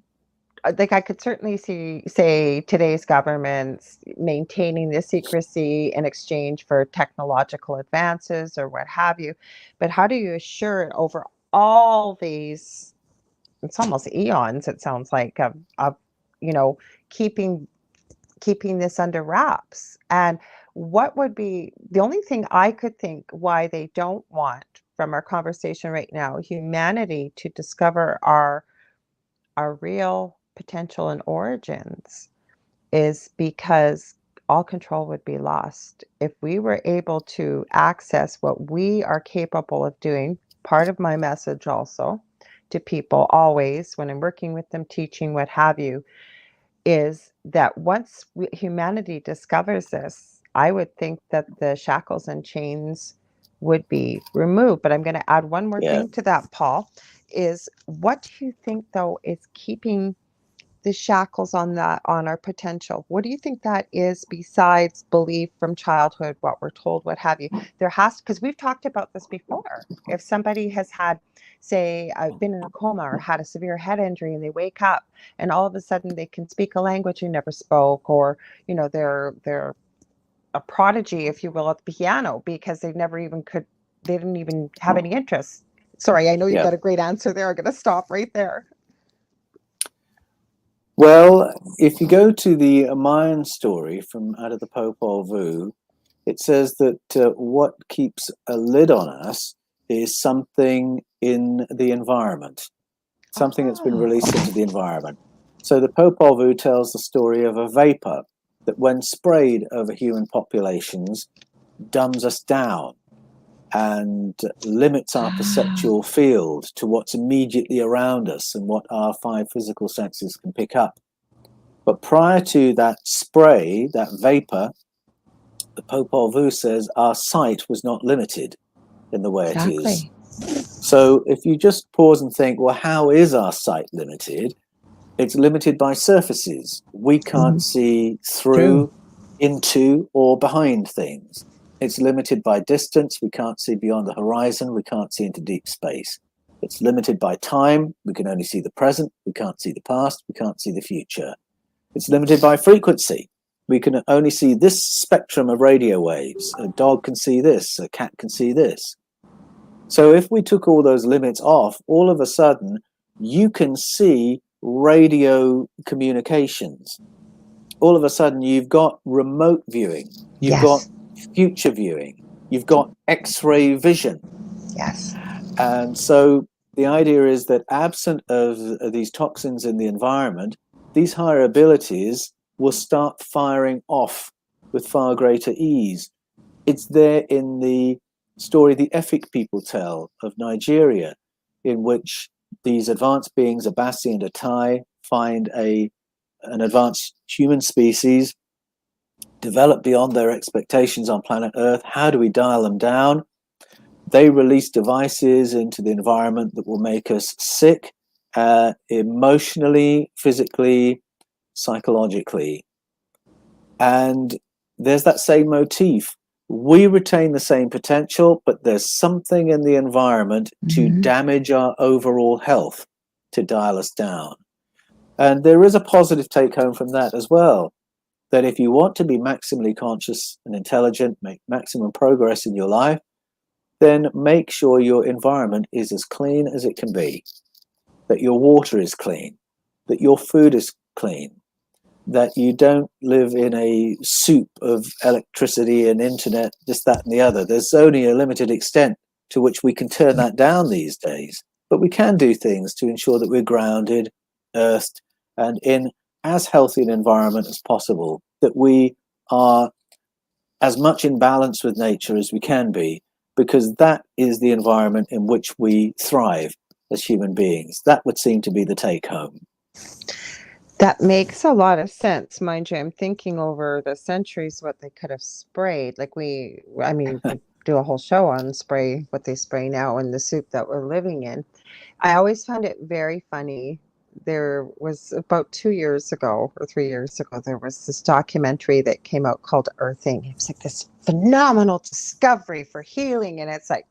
like I could certainly say today's governments maintaining the secrecy in exchange for technological advances or what have you. But how do you assure it over all these, it's almost eons, it sounds like, of you know, keeping this under wraps? And what would be the only thing I could think why they don't want, from our conversation right now, humanity to discover our real potential and origins, is because all control would be lost. If we were able to access what we are capable of doing, part of my message also to people always when I'm working with them, teaching, what have you, is that once humanity discovers this, I would think that the shackles and chains would be removed. But I'm going to add one more Yeah. thing to that, Paul, is what do you think, though, is keeping the shackles on our potential? What do you think that is, besides belief from childhood, what we're told, what have you? There has, because we've talked about this before. If somebody has had, say, been in a coma or had a severe head injury, and they wake up and all of a sudden they can speak a language you never spoke, or they're a prodigy, if you will, at the piano because they didn't even have any interest. Sorry, I know you've Yeah. got a great answer there. I'm going to stop right there. Well, if you go to the Mayan story from out of the Popol Vuh, it says that what keeps a lid on us is something in the environment, something that's been released into the environment. So the Popol Vuh tells the story of a vapor that, when sprayed over human populations, dumbs us down and limits our perceptual field to what's immediately around us and what our five physical senses can pick up. But prior to that spray, that vapor, the Popol Vuh says our sight was not limited in the way it is. So if you just pause and think, well, how is our sight limited? It's limited by surfaces. We can't see through, into, or behind things. It's limited by distance. We can't see beyond the horizon. We can't see into deep space. It's limited by time. We can only see the present. We can't see the past. We can't see the future. It's limited by frequency. We can only see this spectrum of radio waves. A dog can see this. A cat can see this. So if we took all those limits off, all of a sudden, you can see radio communications. All of a sudden, you've got remote viewing. You've got future viewing. You've got X-ray vision. Yes. And so the idea is that, absent of these toxins in the environment, these higher abilities will start firing off with far greater ease. It's there in the story the Efik people tell of Nigeria, in which these advanced beings, Abasi and Atai, find an advanced human species, develop beyond their expectations on planet Earth. How do we dial them down? They release devices into the environment that will make us sick, emotionally, physically, psychologically. And there's that same motif. We retain the same potential, but there's something in the environment to damage our overall health, to dial us down. And there is a positive take home from that as well, that if you want to be maximally conscious and intelligent, make maximum progress in your life, then make sure your environment is as clean as it can be, that your water is clean, that your food is clean, that you don't live in a soup of electricity and internet, this, that, and the other. There's only a limited extent to which we can turn that down these days. But we can do things to ensure that we're grounded, earthed, and in as healthy an environment as possible, that we are as much in balance with nature as we can be, because that is the environment in which we thrive as human beings. That would seem to be the take home. That makes a lot of sense. Mind you, I'm thinking over the centuries what they could have sprayed. We could do a whole show on spray, what they spray now in the soup that we're living in. I always found it very funny. There was, about 2 years ago or 3 years ago, there was this documentary that came out called Earthing. It was like this phenomenal discovery for healing. And it's like,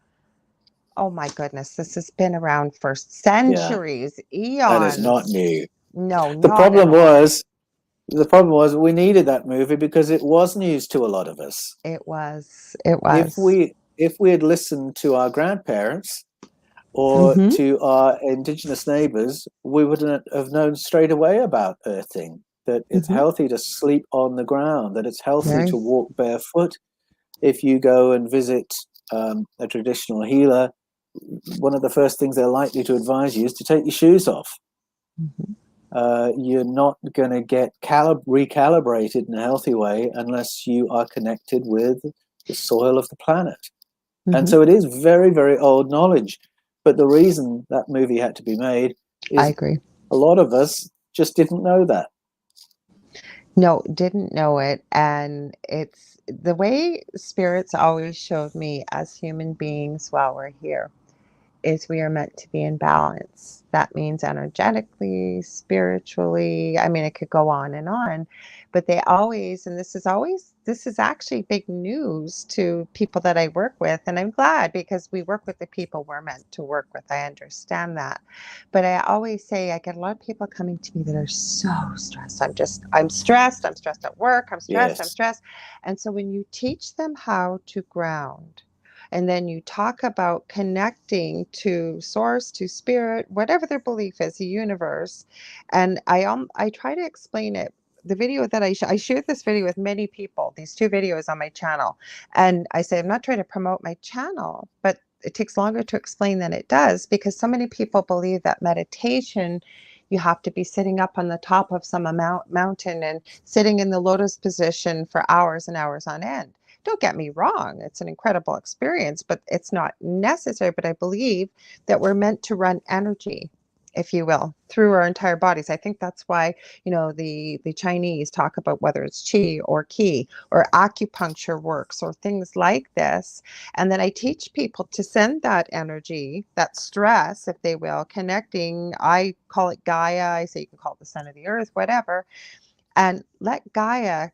oh my goodness, this has been around for centuries, eons. That is not new. No, The not at problem all. was, the problem was we needed that movie because it was news to a lot of us. It was. It If was. we had listened to our grandparents or Mm-hmm. to our indigenous neighbors, we wouldn't have known straight away about earthing, that it's Mm-hmm. healthy to sleep on the ground, that it's healthy Very. to walk barefoot. If you go and visit a traditional healer, one of the first things they're likely to advise you is to take your shoes off. Mm-hmm. You're not going to get recalibrated in a healthy way unless you are connected with the soil of the planet. And Mm-hmm. so it is very, very old knowledge. But the reason that movie had to be made I is agree. a lot of us just didn't know that. No, didn't know it. And it's the way spirits always showed me as human beings while we're here is we are meant to be in balance. That means energetically, spiritually. I mean, it could go on, but they always, and this is actually big news to people that I work with. And I'm glad because we work with the people we're meant to work with. I understand that. But I always say, I get a lot of people coming to me that are so stressed. I'm stressed at work. I'm Yes, stressed. And so when you teach them how to ground, and then you talk about connecting to source, to spirit, whatever their belief is, the universe. And I try to explain it. The video that I shared this video with many people, these two videos on my channel. And I say, I'm not trying to promote my channel, but it takes longer to explain than it does because so many people believe that meditation, you have to be sitting up on the top of some mountain and sitting in the lotus position for hours and hours on end. Don't get me wrong, it's an incredible experience, but it's not necessary. But I believe that we're meant to run energy, if you will, through our entire bodies. I think that's why, the Chinese talk about whether it's qi or ki or acupuncture works or things like this. And then I teach people to send that energy, that stress, if they will, connecting. I call it Gaia. I say you can call it the sun of the earth, whatever, and let Gaia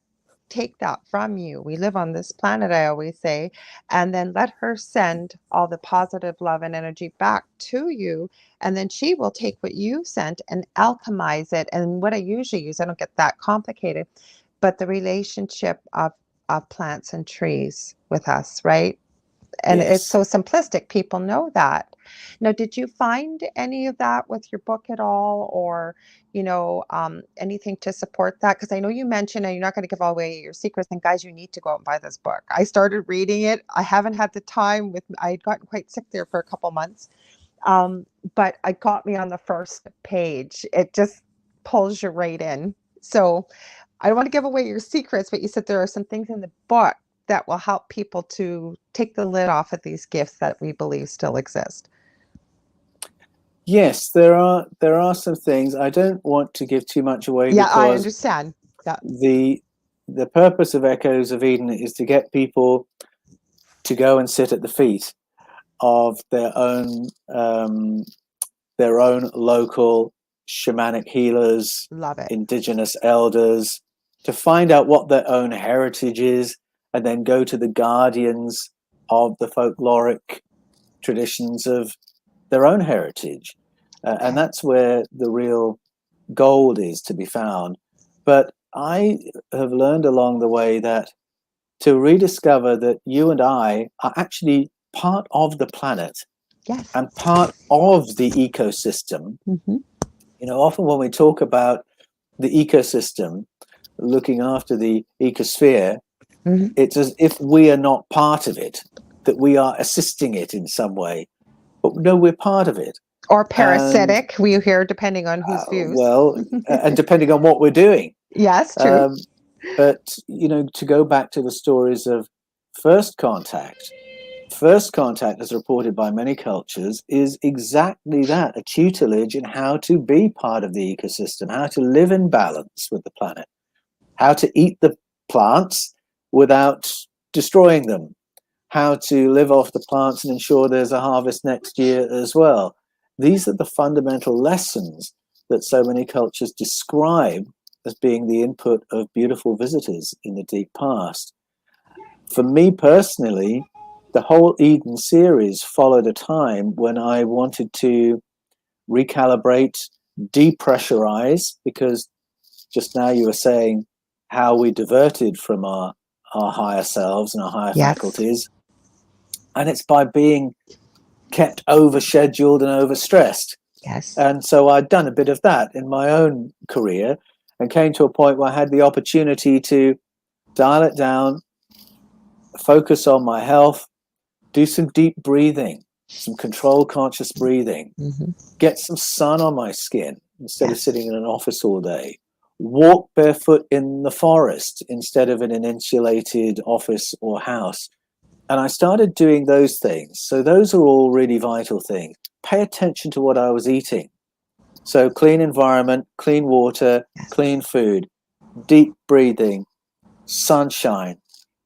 take that from you. We live on this planet, I always say, and then let her send all the positive love and energy back to you. And then she will take what you sent and alchemize it. And what I usually use, I don't get that complicated, but the relationship of plants and trees with us, right? And it's yes. so simplistic. People know that. Now, did you find any of that with your book at all, or anything to support that? Because I know you mentioned, and you're not going to give away your secrets. And guys, you need to go out and buy this book. I started reading it. I haven't had the time. I had gotten quite sick there for a couple months, but it got me on the first page. It just pulls you right in. So I don't want to give away your secrets, but you said there are some things in the book that will help people to take the lid off of these gifts that we believe still exist. Yes, there are some things. I don't want to give too much away Yeah, I because understand that. the purpose of Echoes of Eden is to get people to go and sit at the feet of their own local shamanic healers, Love it. indigenous elders, to find out what their own heritage is, and then go to the guardians of the folkloric traditions of their own heritage. And Okay. that's where the real gold is to be found. But I have learned along the way that to rediscover that you and I are actually part of the planet Yes. and part of the ecosystem. Mm-hmm. Often when we talk about the ecosystem, looking after the ecosphere, Mm-hmm. it's as if we are not part of it, that we are assisting it in some way. But no, we're part of it. Or And parasitic, we hear, depending on whose views. well, and depending on what we're doing. Yes, true. Um, but, to go back to the stories of first contact, first contact, as reported by many cultures, is exactly that, a tutelage in how to be part of the ecosystem, how to live in balance with the planet, how to eat the plants without destroying them, how to live off the plants and ensure there's a harvest next year as well. These are the fundamental lessons that so many cultures describe as being the input of beautiful visitors in the deep past. For me personally, the whole Eden series followed a time when I wanted to recalibrate depressurize, because just now you were saying how we diverted from our higher selves and our higher faculties. And it's by being kept overscheduled and overstressed. Yes. And so I'd done a bit of that in my own career and came to a point where I had the opportunity to dial it down, focus on my health, do some deep breathing, some controlled conscious breathing, get some sun on my skin instead of sitting in an office all day, walk barefoot in the forest instead of in an insulated office or house. And I started doing those things. So those are all really vital things. Pay attention to what I was eating. So clean environment, clean water, clean food, deep breathing, sunshine,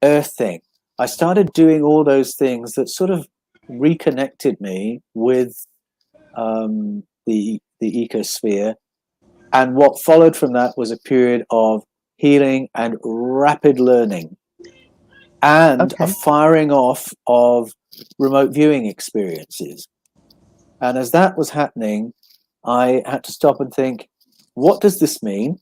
earthing. I started doing all those things that sort of reconnected me with the ecosphere. And what followed from that was a period of healing and rapid learning, and a firing off of remote viewing experiences. And as that was happening, I had to stop and think, what does this mean?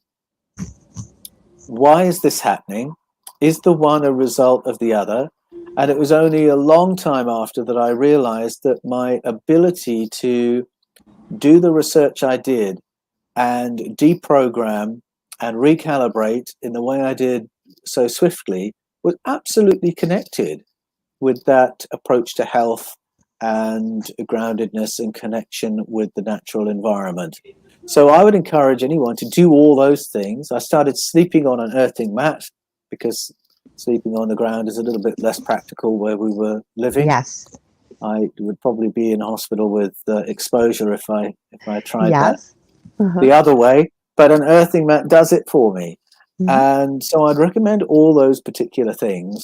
Why is this happening? Is the one a result of the other? And it was only a long time after that I realized that my ability to do the research I did and deprogram and recalibrate in the way I did so swiftly was absolutely connected with that approach to health and groundedness and connection with the natural environment. So I would encourage anyone to do all those things. I started sleeping on an earthing mat because sleeping on the ground is a little bit less practical where we were living. Yes. I would probably be in hospital with exposure if I tried that Uh-huh. the other way. But an earthing mat does it for me. And so I'd recommend all those particular things.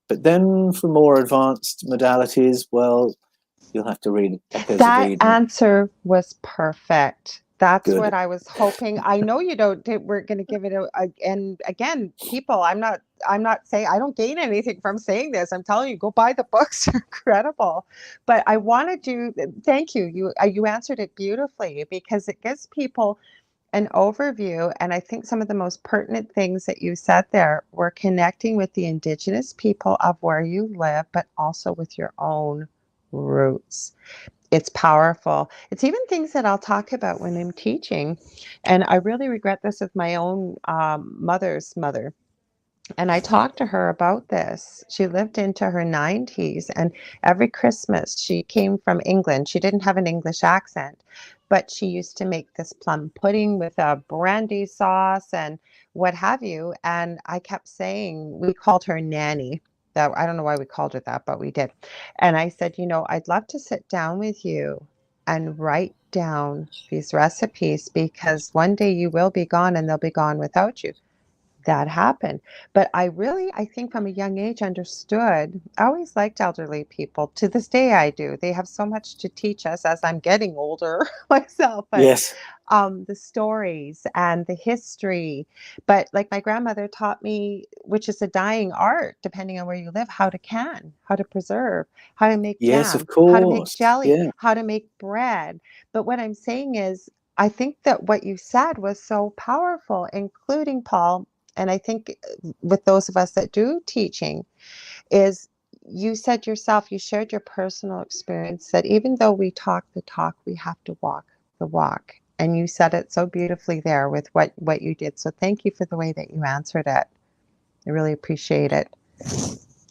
But then for more advanced modalities, well, you'll have to read Echoes of That Eden. answer was perfect. That's Good. what I was hoping. I know you don't. We're going to give it and again, people. I'm not saying I don't gain anything from saying this. I'm telling you, go buy the books. They're incredible. But I wanted to thank you. You answered it beautifully because it gives people an overview. And I think some of the most pertinent things that you said there were connecting with the indigenous people of where you live, but also with your own roots. It's powerful. It's even things that I'll talk about when I'm teaching. And I really regret this with my own mother's mother. And I talked to her about this. She lived into her 90s, and every Christmas she came from England. She didn't have an English accent, but she used to make this plum pudding with a brandy sauce and what have you. And I kept saying, we called her Nanny. That I don't know why we called her that, but we did. And I said, I'd love to sit down with you and write down these recipes because one day you will be gone and they'll be gone without you. That happened. But I think from a young age understood, I always liked elderly people. To this day, I do. They have so much to teach us as I'm getting older myself. But Yes. the stories and the history. But like my grandmother taught me, which is a dying art, depending on where you live, how to can, how to preserve, how to make Yes, jam, of how to make course. jelly, Yeah. how to make bread. But what I'm saying is, I think that what you said was so powerful, including Paul. And I think with those of us that do teaching is you said yourself, you shared your personal experience that even though we talk the talk, we have to walk the walk. And you said it so beautifully there with what you did. So thank you for the way that you answered it. I really appreciate it.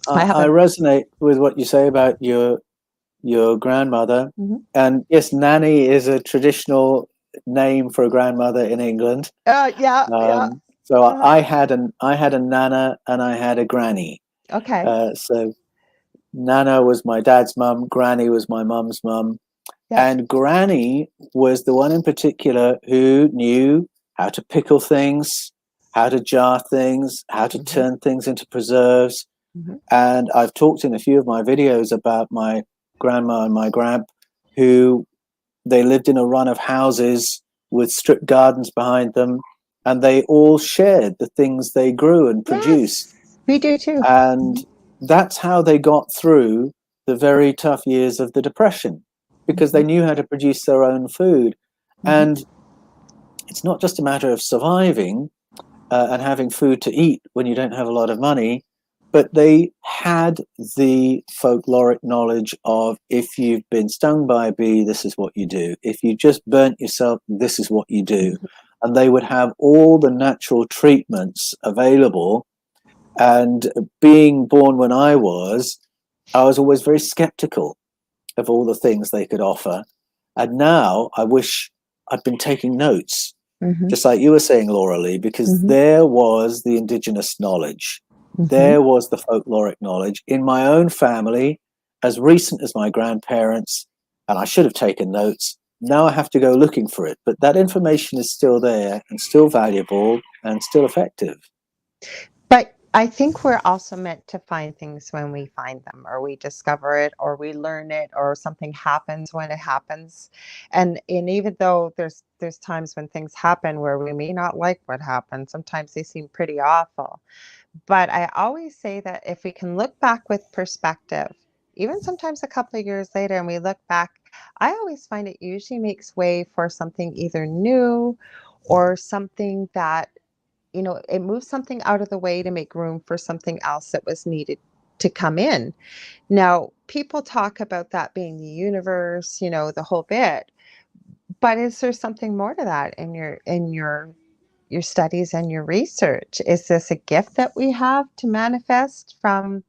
I resonate with what you say about your grandmother. And yes, Nanny is a traditional name for a grandmother in England. Yeah. So I had a nana and I had a granny. Okay. So Nana was my dad's mum, Granny was my mum's mum. Yeah. And Granny was the one in particular who knew how to pickle things, how to jar things, how to turn things into preserves. And I've talked in a few of my videos about my grandma and my grandp, who they lived in a run of houses with strip gardens behind them, and they all shared the things they grew and produced. Yes, we do too. And that's how they got through the very tough years of the Depression, because they knew how to produce their own food. And it's not just a matter of surviving and having food to eat when you don't have a lot of money, but they had the folkloric knowledge of, if you've been stung by a bee, this is what you do. If you just burnt yourself, this is what you do. And they would have all the natural treatments available. And being born when I was always very skeptical of all the things they could offer. And now I wish I'd been taking notes, just like you were saying, Lorilei, because there was the indigenous knowledge. There was the folkloric knowledge in my own family, as recent as my grandparents, and I should have taken notes. Now I have to go looking for it, but that information is still there and still valuable and still effective. But I think we're also meant to find things when we find them, or we discover it, or we learn it, or something happens when it happens. And even though there's times when things happen where we may not like what happened, sometimes they seem pretty awful. But I always say that if we can look back with perspective, even sometimes a couple of years later, and we look back, I always find it usually makes way for something either new or something that, it moves something out of the way to make room for something else that was needed to come in. Now, people talk about that being the universe, the whole bit. But is there something more to that in your studies and your research? Is this a gift that we have to manifest from,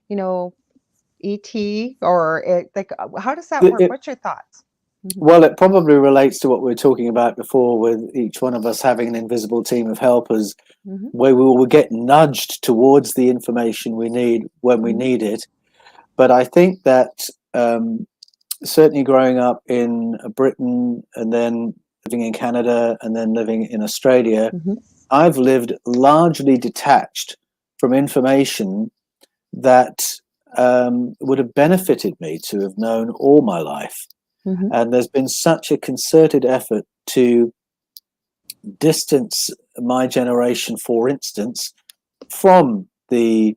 you know, ET, or how does that work? It, What's your thoughts? Well, it probably relates to what we were talking about before, with each one of us having an invisible team of helpers, Mm-hmm. where we will get nudged towards the information we need when we need it. But I think that certainly growing up in Britain and then living in Canada and then living in Australia, Mm-hmm. I've lived largely detached from information that would have benefited me to have known all my life. Mm-hmm. And there's been such a concerted effort to distance my generation, for instance, from the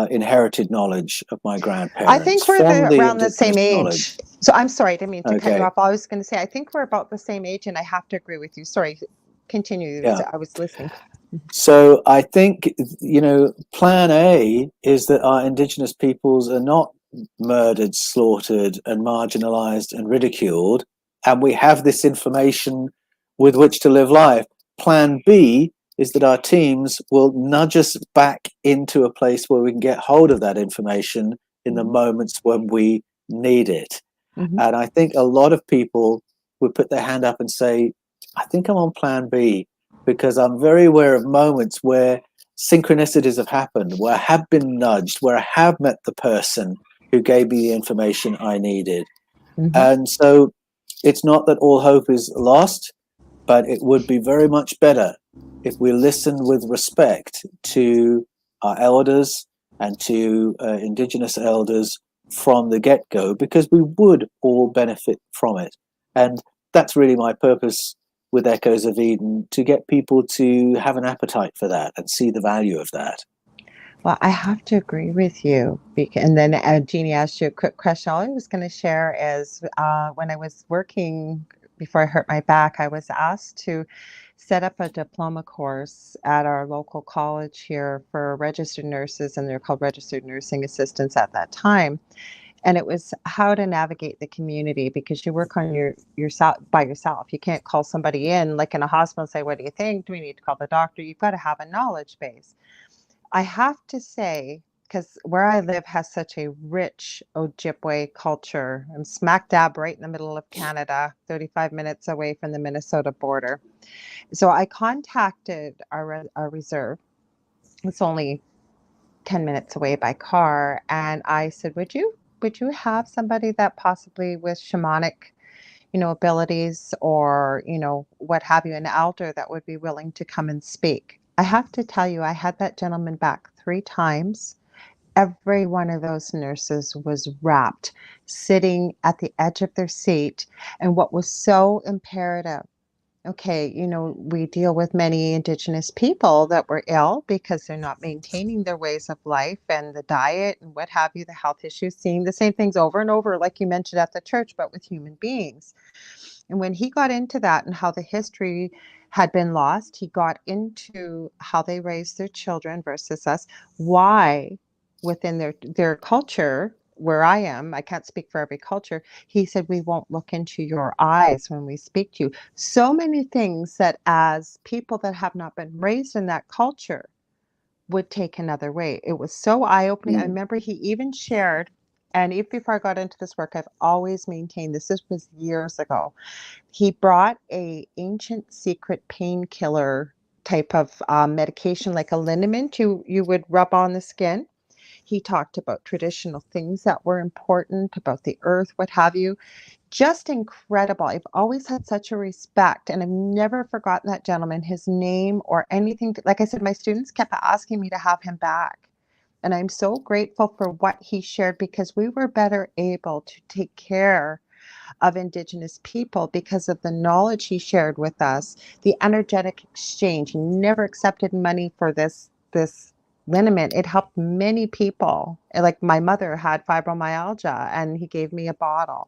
inherited knowledge of my grandparents, I think we're from the around the same indigenous age. knowledge. So I'm sorry, I didn't mean to cut you Okay, off. I was going to say, I think we're about the same age, and I have to agree with you. Sorry, continue. yeah. I was listening. So I think, plan A is that our indigenous peoples are not murdered, slaughtered, and marginalized and ridiculed, and we have this information with which to live life. Plan B is that our teams will nudge us back into a place where we can get hold of that information in the moments when we need it. Mm-hmm. And I think a lot of people would put their hand up and say, I think I'm on plan B, because I'm very aware of moments where synchronicities have happened, where I have been nudged, where I have met the person who gave me the information I needed. Mm-hmm. And so it's not that all hope is lost, but it would be very much better if we listen with respect to our elders and to Indigenous elders from the get-go, because we would all benefit from it. And that's really my purpose with Echoes of Eden, to get people to have an appetite for that and see the value of that. Well, I have to agree with you. And then Jeannie asked you a quick question. All I was going to share is when I was working before I hurt my back, I was asked to set up a diploma course at our local college here for registered nurses, and they're called registered nursing assistants at that time. And it was how to navigate the community, because you work on yourself by yourself. You can't call somebody in like in a hospital and say, what do you think? Do we need to call the doctor? You've got to have a knowledge base. I have to say, because where I live has such a rich Ojibwe culture. I'm smack dab right in the middle of Canada, 35 minutes away from the Minnesota border. So I contacted our reserve. It's only 10 minutes away by car. And I said, would you have somebody that possibly with shamanic, abilities, or, what have you, an elder that would be willing to come and speak? I have to tell you, I had that gentleman back 3 times. Every one of those nurses was rapt, sitting at the edge of their seat. And what was so imperative, okay, we deal with many Indigenous people that were ill because they're not maintaining their ways of life and the diet and what have you, the health issues, seeing the same things over and over, like you mentioned at the church, but with human beings. And when he got into that and how the history had been lost. He got into how they raised their children versus us, why within their culture, where I am, I can't speak for every culture. He said, we won't look into your eyes when we speak to you. So many things that as people that have not been raised in that culture would take another way. It was so eye-opening. I Mm. remember he even shared, and even before I got into this work, I've always maintained this was years ago. He brought a ancient secret painkiller type of medication, like a liniment you would rub on the skin. He talked about traditional things that were important about the earth, what have you. Just incredible. I've always had such a respect, and I've never forgotten that gentleman, his name or anything. Like I said, my students kept asking me to have him back. And I'm so grateful for what he shared because we were better able to take care of Indigenous people because of the knowledge he shared with us, the energetic exchange. He never accepted money for this liniment. It helped many people. Like my mother had fibromyalgia, and he gave me a bottle,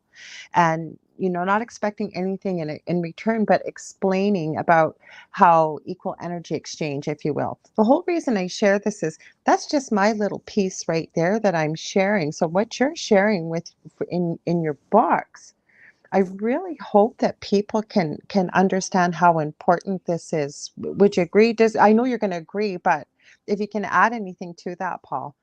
and not expecting anything in return, but explaining about how equal energy exchange, if you will. The whole reason I share this is that's just my little piece right there that I'm sharing. So what you're sharing with in your books, I really hope that people can understand how important this is. Would you agree? I know you're going to agree, but if you can add anything to that, Paul.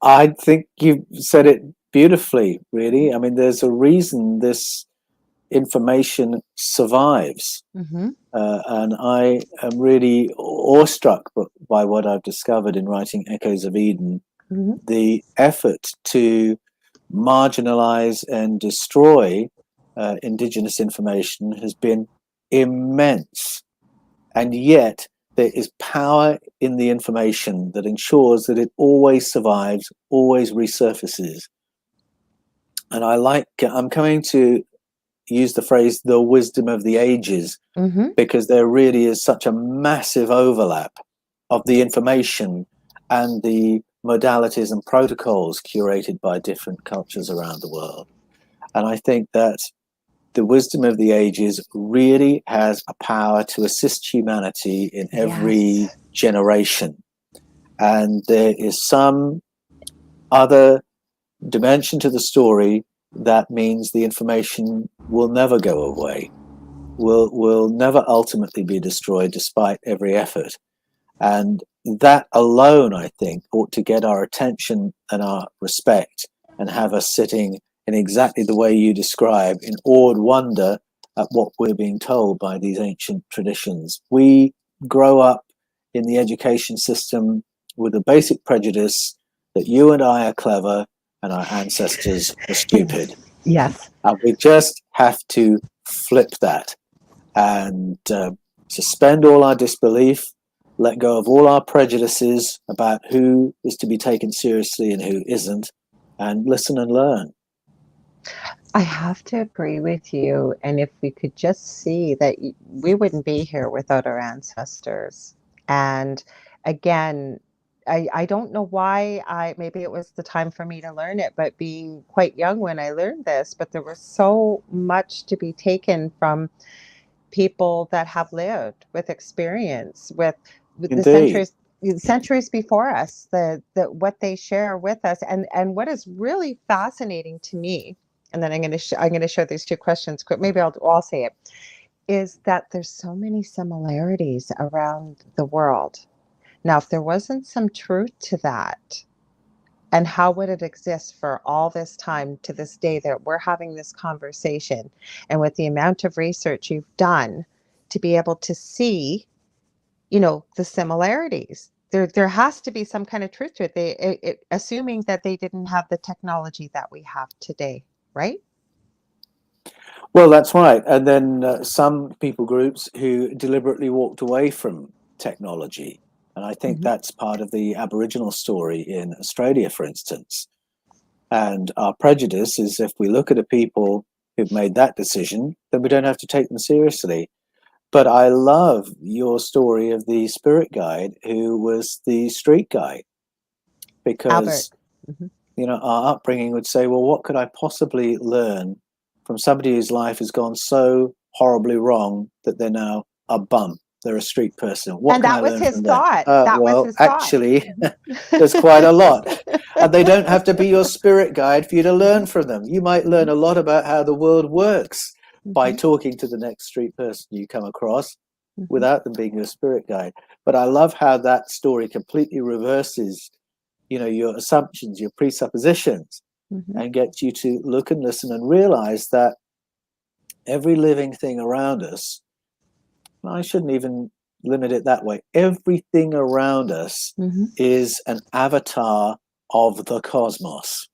I think you've said it beautifully, really. I mean, there's a reason this information survives. Mm-hmm. And I am really awestruck by what I've discovered in writing Echoes of Eden. Mm-hmm. The effort to marginalize and destroy Indigenous information has been immense. And yet, there is power in the information that ensures that it always survives, always resurfaces. And I'm coming to use the phrase the wisdom of the ages, Mm-hmm. because there really is such a massive overlap of the information and the modalities and protocols curated by different cultures around the world. And I think that the wisdom of the ages really has a power to assist humanity in every Yes. generation. And there is some other dimension to the story that means the information will never go away, will never ultimately be destroyed despite every effort. And that alone, I think, ought to get our attention and our respect and have us sitting in exactly the way you describe, in awed wonder at what we're being told by these ancient traditions. We grow up in the education system with a basic prejudice that you and I are clever and our ancestors were stupid. Yes. And we just have to flip that and suspend all our disbelief, let go of all our prejudices about who is to be taken seriously and who isn't, and listen and learn. I have to agree with you. And if we could just see that we wouldn't be here without our ancestors. And again, I don't know why maybe it was the time for me to learn it, but being quite young when I learned this, but there was so much to be taken from people that have lived with experience with the Indeed. centuries before us, the what they share with us, and what is really fascinating to me, and then I'm going to share these two questions quick, maybe I'll say it, is that there's so many similarities around the world. Now if there wasn't some truth to that, and how would it exist for all this time to this day that we're having this conversation? And with the amount of research you've done to be able to see, the similarities, there has to be some kind of truth to it. Assuming that they didn't have the technology that we have today, right? Well, that's right. And then some people groups who deliberately walked away from technology. And I think Mm-hmm. that's part of the Aboriginal story in Australia, for instance. And our prejudice is if we look at a people who've made that decision, then we don't have to take them seriously. But I love your story of the spirit guide who was the street guide, Albert. because Mm-hmm. our upbringing would say, well, what could I possibly learn from somebody whose life has gone so horribly wrong that they're now a bum. They're a street person. What And can that I was learn his from them? thought. That was Well, his thought. actually, there's quite a lot. And they don't have to be your spirit guide for you to learn from them. You might learn a lot about how the world works by talking to the next street person you come across without them being your spirit guide. But I love how that story completely reverses, your assumptions, your presuppositions, and gets you to look and listen and realize that every living thing around us, I shouldn't even limit it that way. Everything around us is an avatar of the cosmos,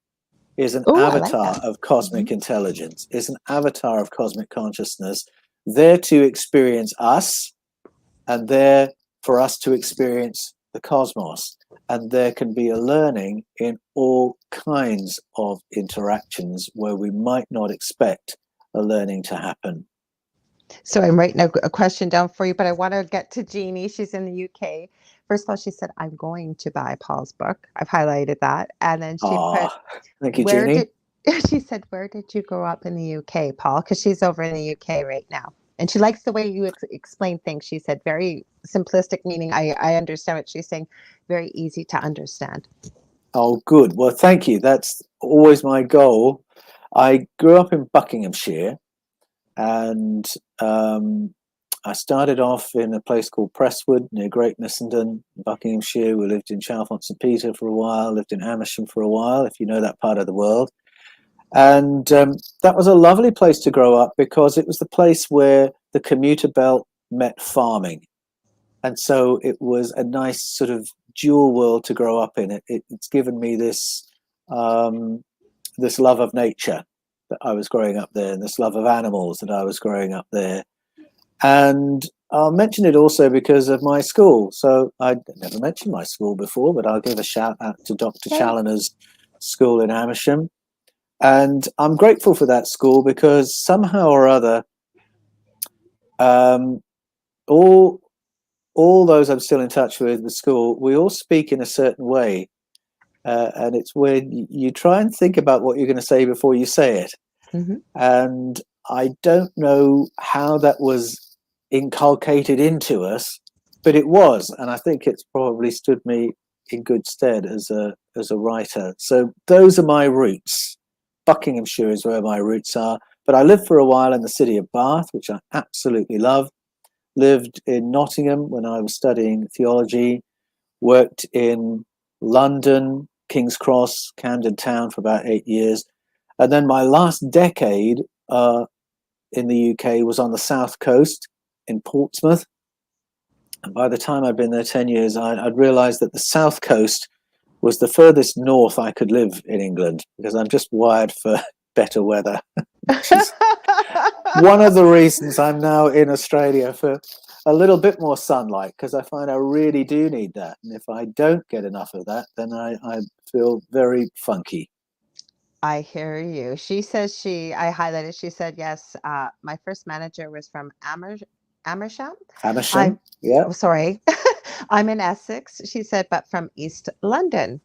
is an avatar of cosmic intelligence, is an avatar of cosmic consciousness, there to experience us and there for us to experience the cosmos. And there can be a learning in all kinds of interactions where we might not expect a learning to happen. So I'm writing a question down for you, but I want to get to Jeannie. She's in the UK. First of all, she said, I'm going to buy Paul's book. I've highlighted that. And then she put, thank you, Jeannie. She said, where did you grow up in the UK, Paul? Because she's over in the UK right now. And she likes the way you explain things. She said, very simplistic, meaning I understand what she's saying. Very easy to understand. Oh, good. Well, thank you. That's always my goal. I grew up in Buckinghamshire, and I started off in a place called Presswood near Great Missenden, Buckinghamshire. We lived in Chalfont St Peter for a while, lived in Amersham for a while, if you know that part of the world. And that was a lovely place to grow up because it was the place where the commuter belt met farming. And so it was a nice sort of dual world to grow up in. It's given me this this love of nature that I was growing up there, and this love of animals that I was growing up there. And I'll mention it also because of my school. So I never mentioned my school before, but I'll give a shout out to Dr. Challoner's school in Amersham. And I'm grateful for that school because somehow or other, all those I'm still in touch with the school, we all speak in a certain way. And it's when you try and think about what you're going to say before you say it. And I don't know how that was inculcated into us, but it was. And I think it's probably stood me in good stead as a writer. So those are my roots. Buckinghamshire is where my roots are. But I lived for a while in the city of Bath, which I absolutely love. Lived in Nottingham when I was studying theology. Worked in London, King's Cross, Camden Town for about 8 years. And then my last decade in the UK was on the south coast in Portsmouth. And by the time I'd been there 10 years, I'd realized that the south coast was the furthest north I could live in England because I'm just wired for better weather. Which is one of the reasons I'm now in Australia, for a little bit more sunlight, because I find I really do need that. And if I don't get enough of that, then I feel very funky. I hear you. She says I highlighted, she said, yes, my first manager was from Amersham. Amersham, yeah. Oh, sorry. I'm in Essex, she said, but from East London.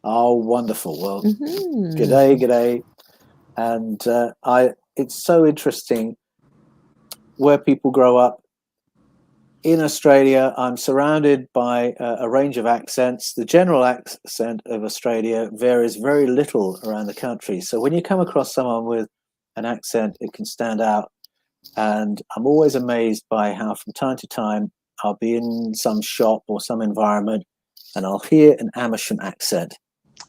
Oh, wonderful. Well, g'day. And it's so interesting where people grow up. In Australia, I'm surrounded by a range of accents. The general accent of Australia varies very little around the country. So when you come across someone with an accent, it can stand out. And I'm always amazed by how from time to time, I'll be in some shop or some environment and I'll hear an Amersham accent.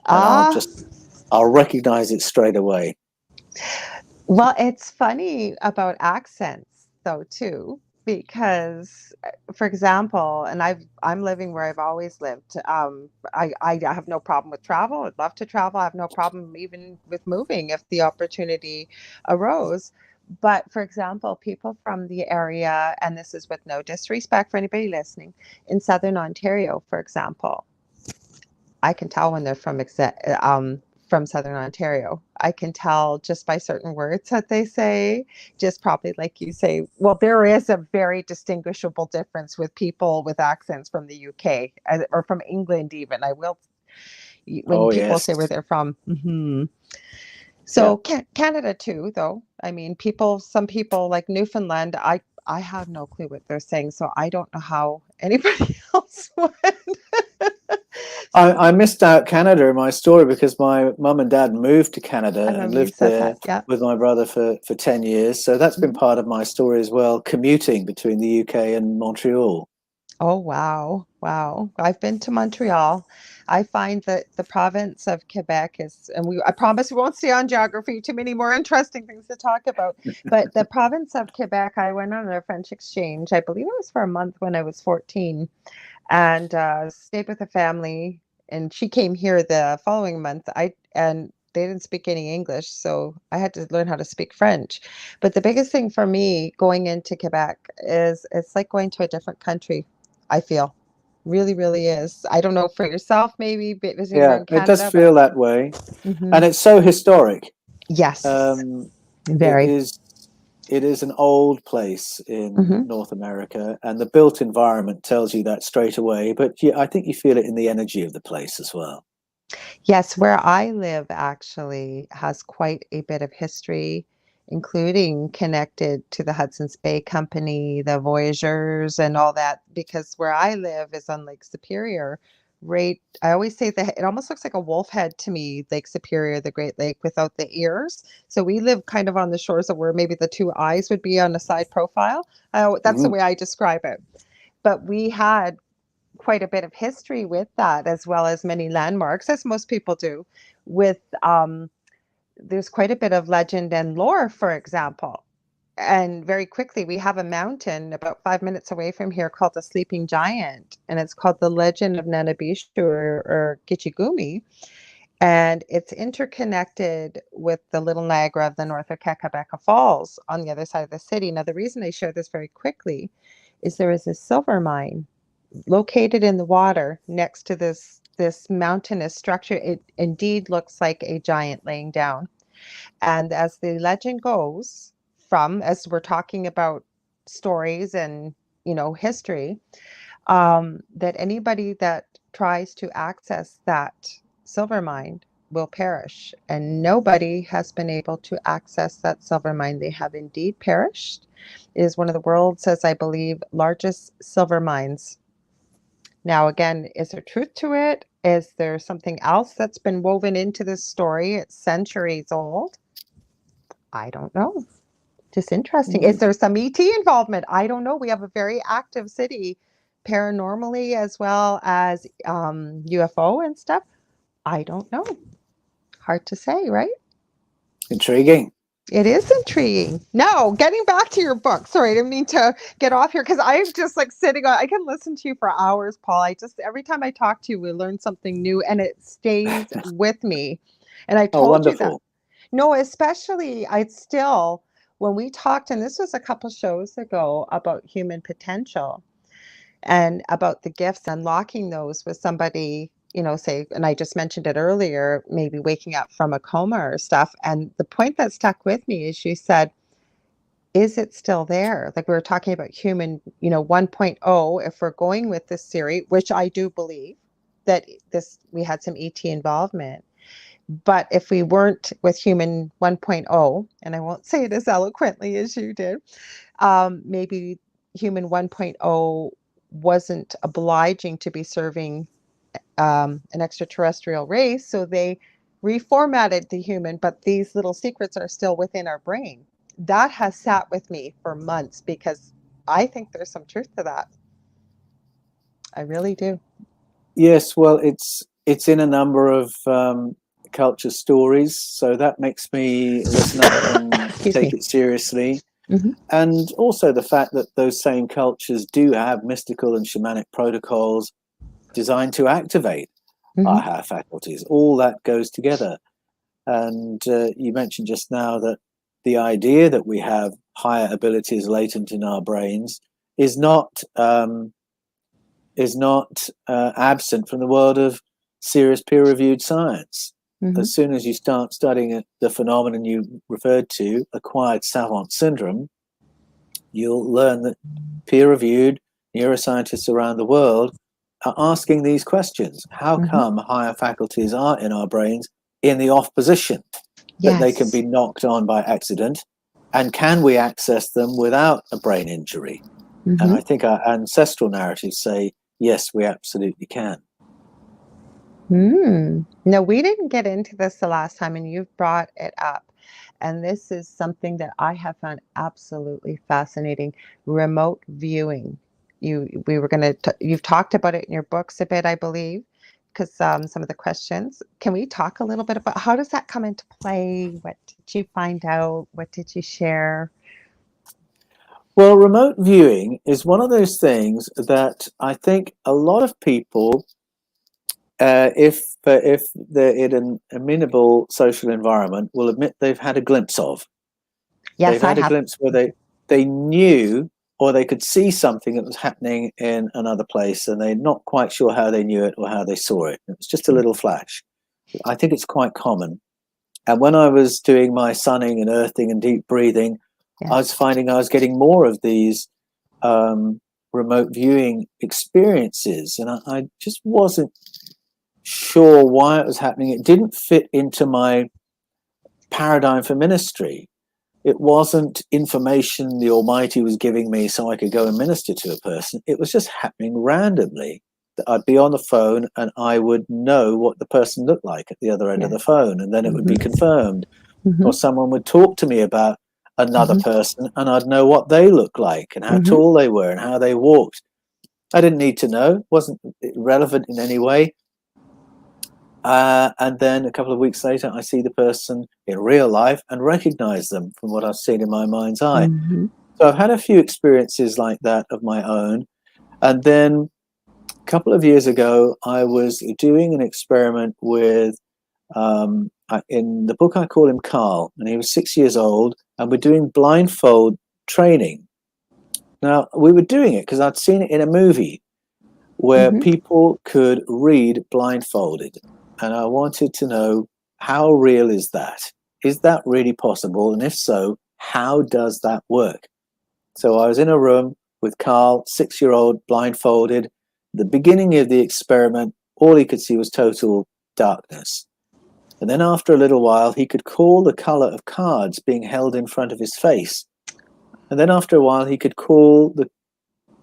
And I'll recognize it straight away. Well, it's funny about accents, though, too, because, for example, and I'm living where I've always lived. I have no problem with travel. I'd love to travel. I have no problem even with moving if the opportunity arose. But for example, people from the area, and this is with no disrespect for anybody listening, in Southern Ontario, for example, I can tell when they're from Southern Ontario. I can tell just by certain words that they say, just probably like you say. Well, there is a very distinguishable difference with people with accents from the UK or from England even. When people say where they're from. Yeah. So Canada too, though. I mean, some people like Newfoundland, I have no clue what they're saying, so I don't know how anybody else would. I missed out Canada in my story because my mum and dad moved to I Canada and remember you lived said there that. Yeah. with my brother for 10 years. So that's been Mhm. part of my story as well, commuting between the UK and Montreal. Oh, wow. Wow. I've been to Montreal. I find that the province of Quebec is, and I promise we won't stay on geography, too many more interesting things to talk about. But the province of Quebec, I went on a French exchange. I believe it was for a month when I was 14, and stayed with a family. And she came here the following month. And they didn't speak any English, so I had to learn how to speak French. But the biggest thing for me going into Quebec is it's like going to a different country, I feel. Really, really is. I don't know for yourself, maybe visiting Yeah, around it does Canada, but feel that way. And mhm. it's so historic. Yes, Um, it very. is it is an old place in Hmm. North America, and the built environment tells you that straight away. But yeah, I think you feel it in the energy of the place as well. Yes, where I live actually has quite a bit of history, including connected to the Hudson's Bay Company, the Voyageurs, and all that, because where I live is on Lake Superior. Right, I always say that it almost looks like a wolf head to me, Lake Superior, the Great Lake, without the ears. So we live kind of on the shores of where maybe the two eyes would be on a side profile. That's the Hmm. way I describe it. But we had quite a bit of history with that, as well as many landmarks, as most people do. With there's quite a bit of legend and lore, for example. And very quickly, we have a mountain about 5 minutes away from here called the Sleeping Giant, and it's called the Legend of Nanabishu or Gichigumi. And it's interconnected with the Little Niagara of the North or Kakabeka Falls on the other side of the city. Now, the reason I share this very quickly is there is a silver mine located in the water next to this mountainous structure. It indeed looks like a giant laying down. And as the legend goes, from as we're talking about stories and history, that anybody that tries to access that silver mine will perish, and nobody has been able to access that silver mine. They have indeed perished. It is one of the world's, as I believe, largest silver mines. Now, again, is there truth to it? Is there something else that's been woven into this story? It's centuries old. I don't know. Just interesting. Is there some ET involvement? I don't know. We have a very active city paranormally as well as UFO and stuff. I don't know. Hard to say, right? Intriguing. It is intriguing. Now, getting back to your book. Sorry, I didn't mean to get off here because I'm just like sitting on. I can listen to you for hours, Paul. I just every time I talk to you, we learn something new, and it stays with me. And I Oh, told you that. wonderful. No, especially I still when we talked, and this was a couple shows ago about human potential and about the gifts, unlocking those with somebody, say, and I just mentioned it earlier, maybe waking up from a coma or stuff. And the point that stuck with me is you said, is it still there? Like we were talking about human, 1.0, if we're going with this theory, which I do believe that we had some ET involvement. But if we weren't with human 1.0, and I won't say it as eloquently as you did, maybe human 1.0 wasn't obliging to be serving an extraterrestrial race, so they reformatted the human, but these little secrets are still within our brain. That has sat with me for months because I think there's some truth to that. I really do. Yes, well, it's in a number of culture stories, so that makes me listen up and Excuse take me. it seriously. Hmm. And also the fact that those same cultures do have mystical and shamanic protocols designed to activate our Hmm. higher faculties. All that goes together. And you mentioned just now that the idea that we have higher abilities latent in our brains is not absent from the world of serious peer-reviewed science. Hmm. As soon as you start studying the phenomenon you referred to, acquired savant syndrome, you'll learn that peer-reviewed neuroscientists around the world are asking these questions. How Hmm. come higher faculties are in our brains in the off position? that they can Yes. be knocked on by accident? And can we access them without a brain injury? And Mm-hmm. I think our ancestral narratives say, yes, we absolutely can. No, we didn't get into this the last time, and you've brought it up. And this is something that I have found absolutely fascinating. Remote viewing. We were going to, you've talked about it in your books a bit, I believe, because some of the questions. Can we talk a little bit about how does that come into play? What did you find out? What did you share? Well, remote viewing is one of those things that I think a lot of people, if they're in an amenable social environment, will admit they've had a glimpse of. They've Yes, I had a have. glimpse where they knew or they could see something that was happening in another place, and they're not quite sure how they knew it or how they saw it. It was just a little flash. I think it's quite common. And when I was doing my sunning and earthing and deep breathing, I was Yes. finding I was getting more of these remote viewing experiences, and I just wasn't sure why it was happening. It didn't fit into my paradigm for ministry. It wasn't information the Almighty was giving me so I could go and minister to a person. It was just happening randomly. That I'd be on the phone and I would know what the person looked like at the other end of the Yes. phone, and then it would be Mm-hmm. confirmed. Mm-hmm. Or someone would talk to me about another Mm-hmm. person and I'd know what they looked like and how Mm-hmm. tall they were and how they walked. I didn't need to know, it wasn't relevant in any way. And then a couple of weeks later, I see the person in real life and recognize them from what I've seen in my mind's eye. Mm-hmm. So I've had a few experiences like that of my own. And then a couple of years ago, I was doing an experiment with, in the book, I call him Carl, and he was 6 years old, and we're doing blindfold training. Now, we were doing it because I'd seen it in a movie where Mm-hmm. people could read blindfolded. And I wanted to know, how real is that? Is that really possible? And if so, how does that work? So I was in a room with Carl, 6-year-old, blindfolded. The beginning of the experiment, all he could see was total darkness. And then after a little while, he could call the color of cards being held in front of his face. And then after a while, he could call the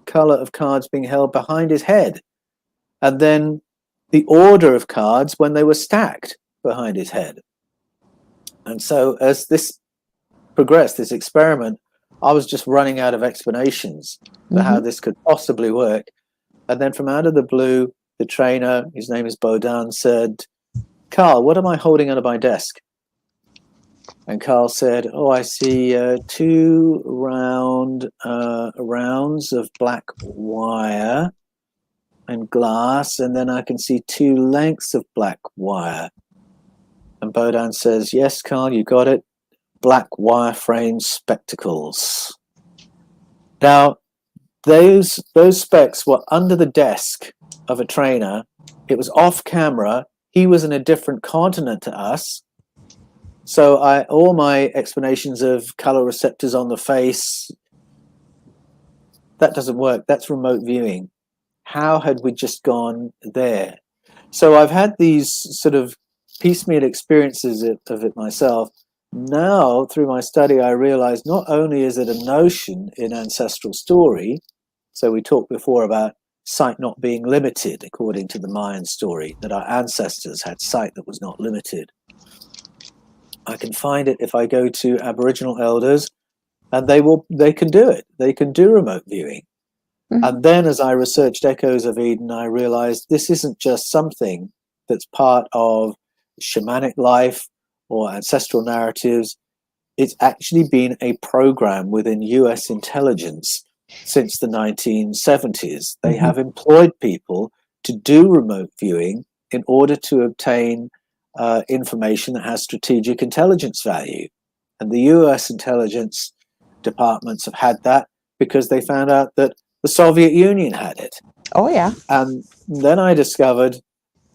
color of cards being held behind his head. And then the order of cards when they were stacked behind his head. And so as this progressed, this experiment, I was just running out of explanations for how Mm-hmm. this could possibly work. And then from out of the blue, the trainer, his name is Bodan, said, "Carl, what am I holding under my desk?" And Carl said, "Oh, I see two rounds of black wire and glass, and then I can see two lengths of black wire." And Bodan says, "Yes, Carl, you got it. Black wire frame spectacles." Now, those specs were under the desk of a trainer. It was off camera. He was in a different continent to us. So all my explanations of color receptors on the face, that doesn't work. That's remote viewing. How had we just gone there? So I've had these sort of piecemeal experiences of it myself. Now, through my study, I realize not only is it a notion in ancestral story, so we talked before about sight not being limited, according to the Mayan story, that our ancestors had sight that was not limited. I can find it if I go to Aboriginal elders, and they can do it. They can do remote viewing. Mm-hmm. And then as I researched Echoes of Eden, I realized this isn't just something that's part of shamanic life or ancestral narratives. It's actually been a program within US intelligence since the 1970s. They Mm-hmm. have employed people to do remote viewing in order to obtain information that has strategic intelligence value. And the US intelligence departments have had that because they found out that the Soviet Union had it. Oh, yeah. And then I discovered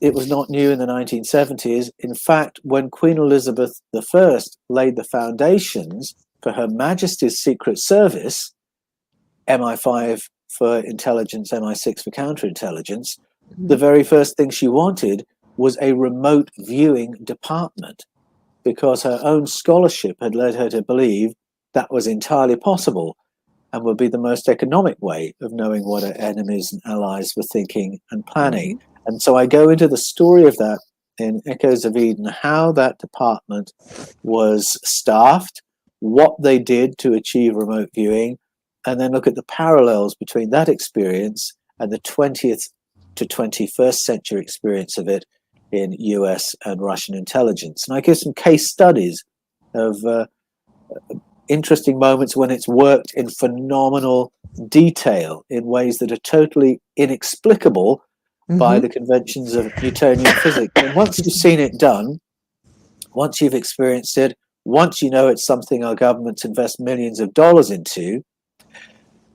it was not new in the 1970s. In fact, when Queen Elizabeth I laid the foundations for Her Majesty's Secret Service, MI5 for intelligence, MI6 for counterintelligence, Mm-hmm. the very first thing she wanted was a remote viewing department. because her own scholarship had led her to believe that was entirely possible and would be the most economic way of knowing what her enemies and allies were thinking and planning. And so I go into the story of that in Echoes of Eden, how that department was staffed, what they did to achieve remote viewing, and then look at the parallels between that experience and the 20th to 21st century experience of it in US and Russian intelligence. And I give some case studies of interesting moments when it's worked in phenomenal detail in ways that are totally inexplicable by the conventions of Newtonian physics. And once you've seen it done, once you've experienced it, once you know it's something our governments invest millions of dollars into,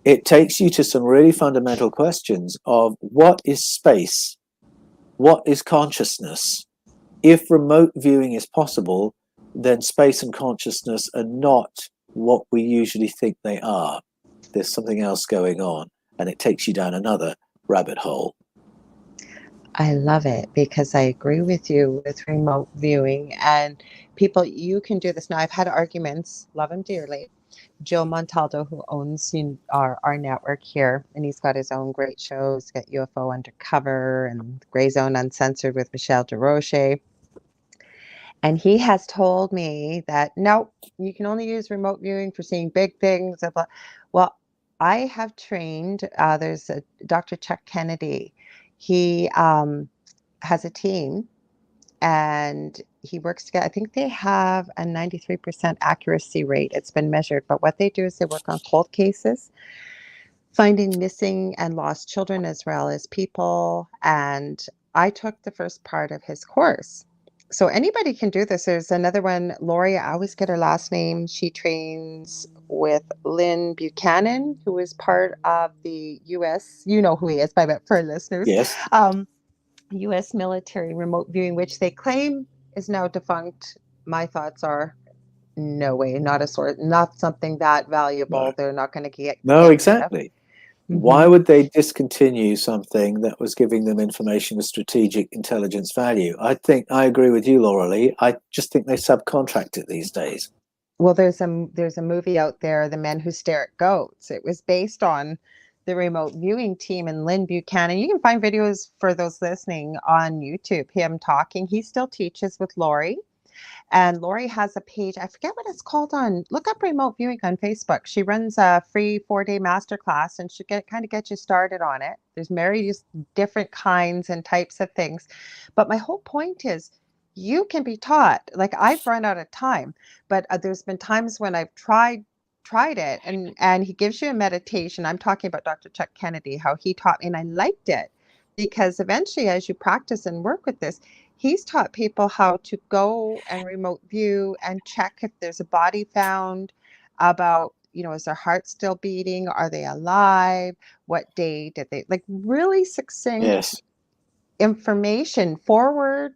it takes you to some really fundamental questions of what is space? What is consciousness? If remote viewing is possible, then space and consciousness are not what we usually think they are. There's something else going on, and it takes you down another rabbit hole. I love it because I agree with you with remote viewing, and people, you can do this. Now, I've had arguments, love him dearly. Joe Montaldo, who owns our network here, and he's got his own great shows, got UFO Undercover and Gray Zone Uncensored with Michelle DeRoche. And he has told me that, no, you can only use remote viewing for seeing big things. Well, I have trained, there's a Dr. Chuck Kennedy. He has a team and he works together. I think they have a 93% accuracy rate. It's been measured. But what they do is they work on cold cases, finding missing and lost children as well as people. And I took the first part of his course. So anybody can do this. There's another one, Lori, I always get her last name. She trains with Lynn Buchanan, who is part of the U.S., you know who he is, but for listeners. Yes. U.S. military remote viewing, which they claim is now defunct. My thoughts are, no way, not something that valuable. No. They're not going to get Exactly. Why would they discontinue something that was giving them information with strategic intelligence value? I agree with you, Lorilei. I just think they subcontract it these days. Well, there's a movie out there, The Men Who Stare at Goats. It was based on the remote viewing team and Lynn Buchanan. You can find videos for those listening on YouTube, him talking. He still teaches with Lori. And Lori has a page, I forget what it's called look up remote viewing on Facebook. She runs a free 4-day masterclass and she kind of get you started on it. There's various different kinds and types of things. But my whole point is you can be taught. Like, I've run out of time, but there's been times when I've tried it and he gives you a meditation. I'm talking about Dr. Chuck Kennedy, how he taught me, and I liked it because eventually as you practice and work with this, he's taught people how to go and remote view and check if there's a body found, about, is their heart still beating? Are they alive? What day did they, like, really succinct information, forward,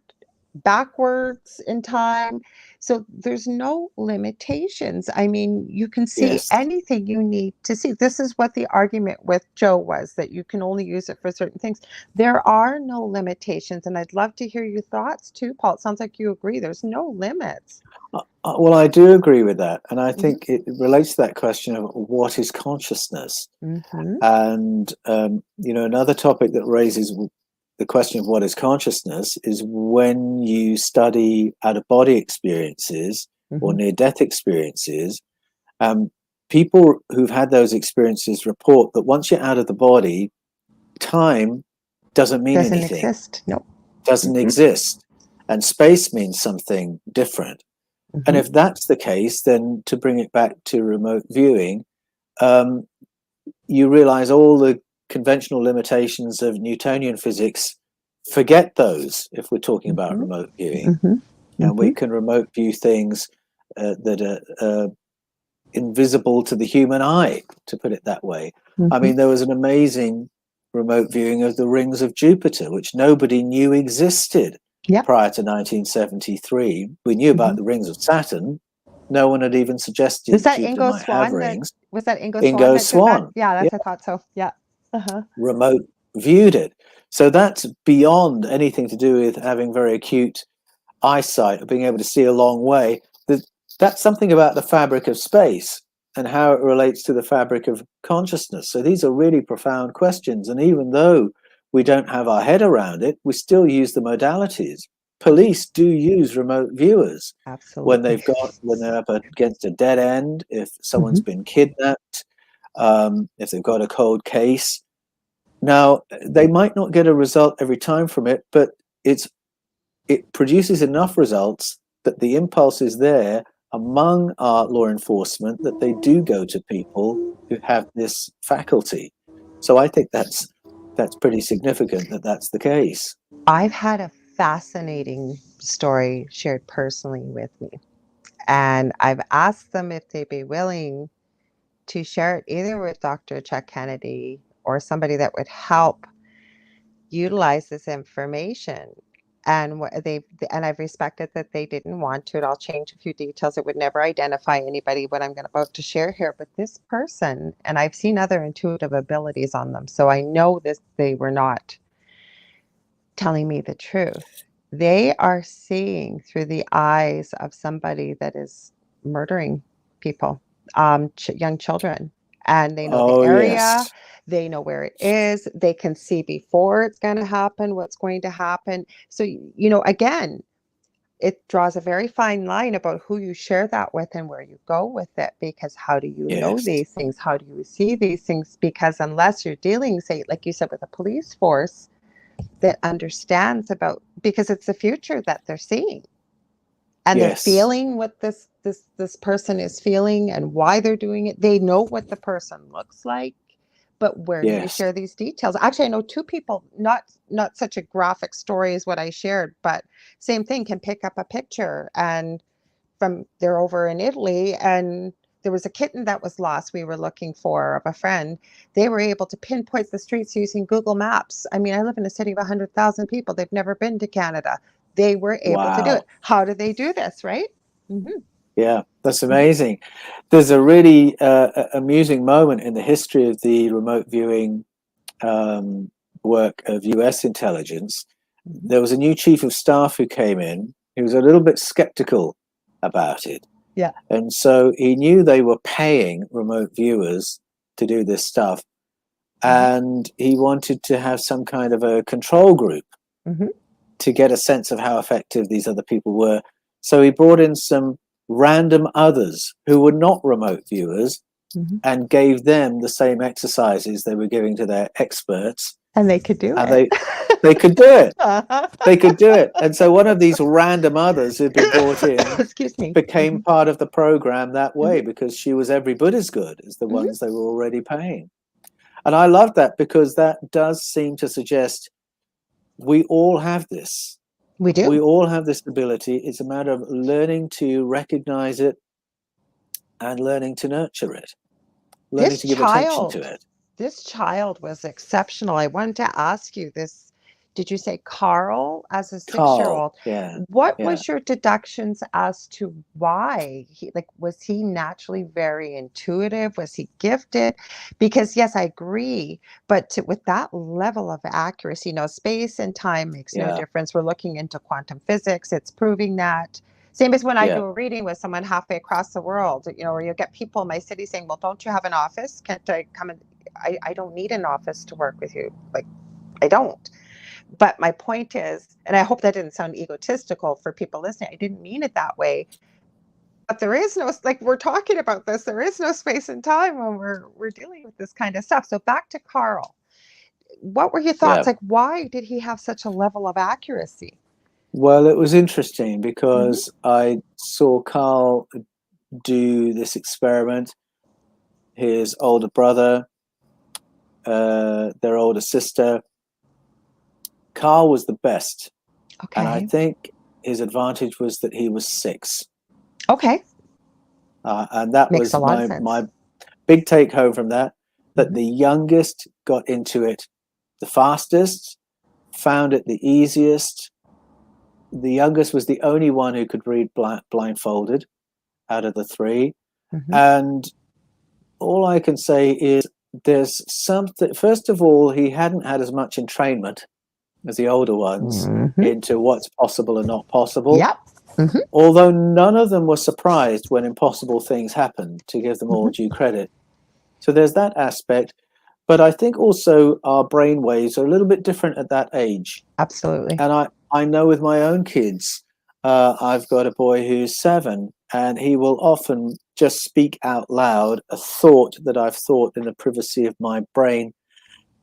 backwards in time. So there's no limitations. I mean, you can see anything you need to see. This is what the argument with Joe was, that you can only use it for certain things. There are no limitations. And I'd love to hear your thoughts too, Paul. It sounds like you agree. There's no limits. Well, I do agree with that. And I think it relates to that question of what is consciousness? And, another topic that raises the question of what is consciousness is when you study out-of-body experiences or near-death experiences, people who've had those experiences report that once you're out of the body, time doesn't mean anything. Doesn't exist. No. Doesn't exist. And space means something different. And if that's the case, then to bring it back to remote viewing, you realize all the conventional limitations of Newtonian physics, forget those if we're talking about remote viewing. And we can remote view things that are invisible to the human eye, to put it that way. I mean, there was an amazing remote viewing of the rings of Jupiter, which nobody knew existed prior to 1973. We knew about the rings of Saturn. No one had even suggested was that Jupiter Ingo might Swann have rings. Was that Ingo Swann? Yeah, I thought so. Yeah. Remote viewed it. So that's beyond anything to do with having very acute eyesight, of being able to see a long way, that's something about the fabric of space and how it relates to the fabric of consciousness. So these are really profound questions. And even though we don't have our head around it, we still use the modalities. Police do use remote viewers when Absolutely. they're up against a dead end, if someone's Mhm. been kidnapped, if they've got a cold case. Now, they might not get a result every time from it, but it produces enough results that the impulse is there among our law enforcement that they do go to people who have this faculty. So I think that's pretty significant that that's the case. I've had a fascinating story shared personally with me, and I've asked them if they'd be willing to share it either with Dr. Chuck Kennedy or somebody that would help utilize this information. And I've respected that they didn't want to. I'll change a few details. It would never identify anybody what I'm about to share here. But this person, and I've seen other intuitive abilities on them, so I know this they were not telling me the truth. They are seeing through the eyes of somebody that is murdering people, young children. And they know the Oh, area, yes. they know where it is, they can see before it's going to happen, what's going to happen. So, again, it draws a very fine line about who you share that with and where you go with it. Because how do you know Yes. these things? How do you see these things? Because unless you're dealing, say, like you said, with a police force, that understands about, because it's the future that they're seeing, and they're Yes. feeling what this person is feeling and why they're doing it. They know what the person looks like, but where do you Yes. share these details? Actually, I know two people, not such a graphic story as what I shared, but same thing, can pick up a picture, and they're over in Italy, and there was a kitten that was lost we were looking for, of a friend. They were able to pinpoint the streets using Google Maps. I mean, I live in a city of 100,000 people. They've never been to Canada. They were able to do it. Wow. How do they do this, right? Mm-hmm. Yeah, that's amazing. There's a really amusing moment in the history of the remote viewing um, work of US intelligence. Mm-hmm. There was a new chief of staff who came in. He was a little bit skeptical about it. Yeah. And so he knew they were paying remote viewers to do this stuff. Mm-hmm. And he wanted to have some kind of a control group Mm-hmm. to get a sense of how effective these other people were. So he brought in some random others who were not remote viewers Mm-hmm. and gave them the same exercises they were giving to their experts. And they could do And it. they could do it. Uh-huh. They could do it. And so one of these random others who'd been brought in Excuse me. became Mm-hmm. part of the program that way Mm-hmm. because she was every bit as good as the Mm-hmm. ones they were already paying. And I love that because that does seem to suggest we all have this. We We do. all have this ability. It's a matter of learning to recognize it and learning to nurture it, learning This to give attention to child, it. this child was exceptional. I wanted to ask you this. Did you say Carl as a 6 year Carl, old? yeah, What yeah, was your deductions as to why was he naturally very intuitive? Was he gifted? Because yes, I agree, but with that level of accuracy, space and time makes no yeah, difference. We're looking into quantum physics. It's proving that. Same as when I yeah, do a reading with someone halfway across the world, where you get people in my city saying, well, don't you have an office? Can't I come in? I don't need an office to work with you. Like, I don't. But my point is, and I hope that didn't sound egotistical for people listening, I didn't mean it that way. But there is no, like, we're talking about this, there is no space and time when we're dealing with this kind of stuff. So back to Carl. What were your yeah. thoughts? Like, why did he have such a level of accuracy? Well, it was interesting Mm-hmm. because I saw Carl do this experiment. His older brother, their older sister. Carl was the best, and I Okay. think his advantage was that he was 6, Okay. and that Makes a was lot of my sense. big take home from that. That Mm-hmm. the youngest got into it the fastest, found it the easiest. The youngest was the only one who could read blindfolded out of the 3, Mm-hmm. and all I can say is there's something. First of all, he hadn't had as much entrainment as the older ones Mm-hmm. into what's possible and not possible. Yep. Mm-hmm. Although none of them were surprised when impossible things happened, to give them all due credit. So there's that aspect. But I think also our brain waves are a little bit different at that age. Absolutely. And I know with my own kids, I've got a boy who's 7, and he will often just speak out loud a thought that I've thought in the privacy of my brain,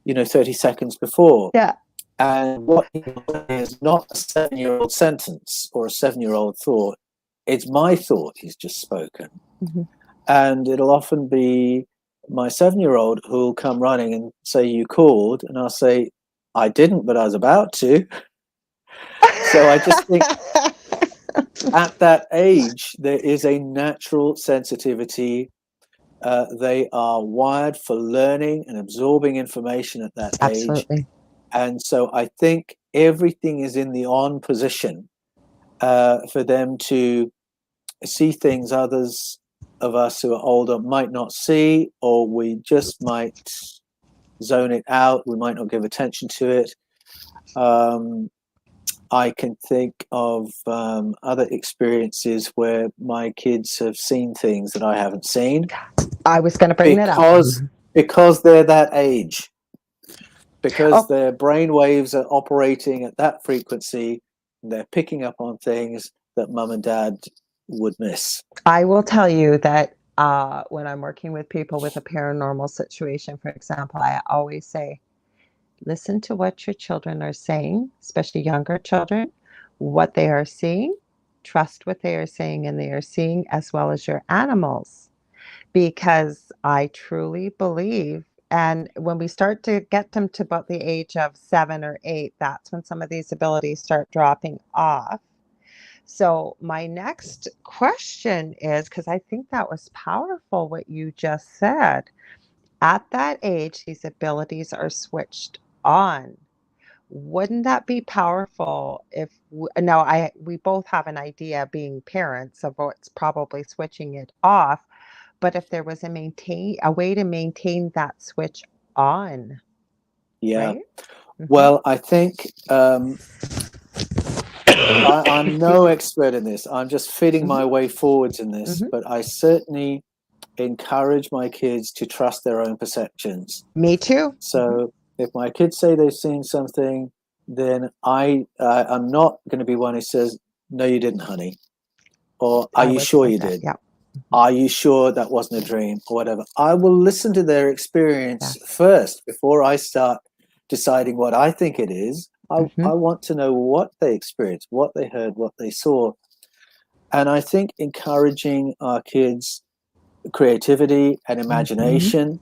30 seconds before. Yeah. And what he will say is not a 7-year-old sentence or a 7-year-old thought. It's my thought he's just spoken. Mm-hmm. And it'll often be my 7-year-old who'll come running and say, "You called," and I'll say, "I didn't, but I was about to." So I just think at that age, there is a natural sensitivity. They are wired for learning and absorbing information at that age. Absolutely. And so I think everything is in the on position for them to see things others of us who are older might not see, or we just might zone it out. We might not give attention to it. I can think of other experiences where my kids have seen things that I haven't seen. I was going to bring that up. Because they're that age. Because their brain waves are operating at that frequency, they're picking up on things that mum and dad would miss. I will tell you that when I'm working with people with a paranormal situation, for example, I always say, listen to what your children are saying, especially younger children, what they are seeing, trust what they are saying and they are seeing, as well as your animals. Because I truly believe, and when we start to get them to about the age of 7 or 8, that's when some of these abilities start dropping off. So my next question is, because I think that was powerful what you just said. At that age, these abilities are switched on. Wouldn't that be powerful if we both have an idea being parents of what's probably switching it off, but if there was a way to maintain that switch on, Yeah. right? Mm-hmm. Well, I think I'm no expert in this. I'm just feeding my way forwards in this, but I certainly encourage my kids to trust their own perceptions. Me too. So if my kids say they've seen something, then I'm not going to be one who says, "No, you didn't, honey," or "Are you sure you did?" Yeah. "Are you sure that wasn't a dream?" or whatever. I will listen to their experience first before I start deciding what I think it is. I want to know what they experienced, what they heard, what they saw. And I think encouraging our kids' creativity and imagination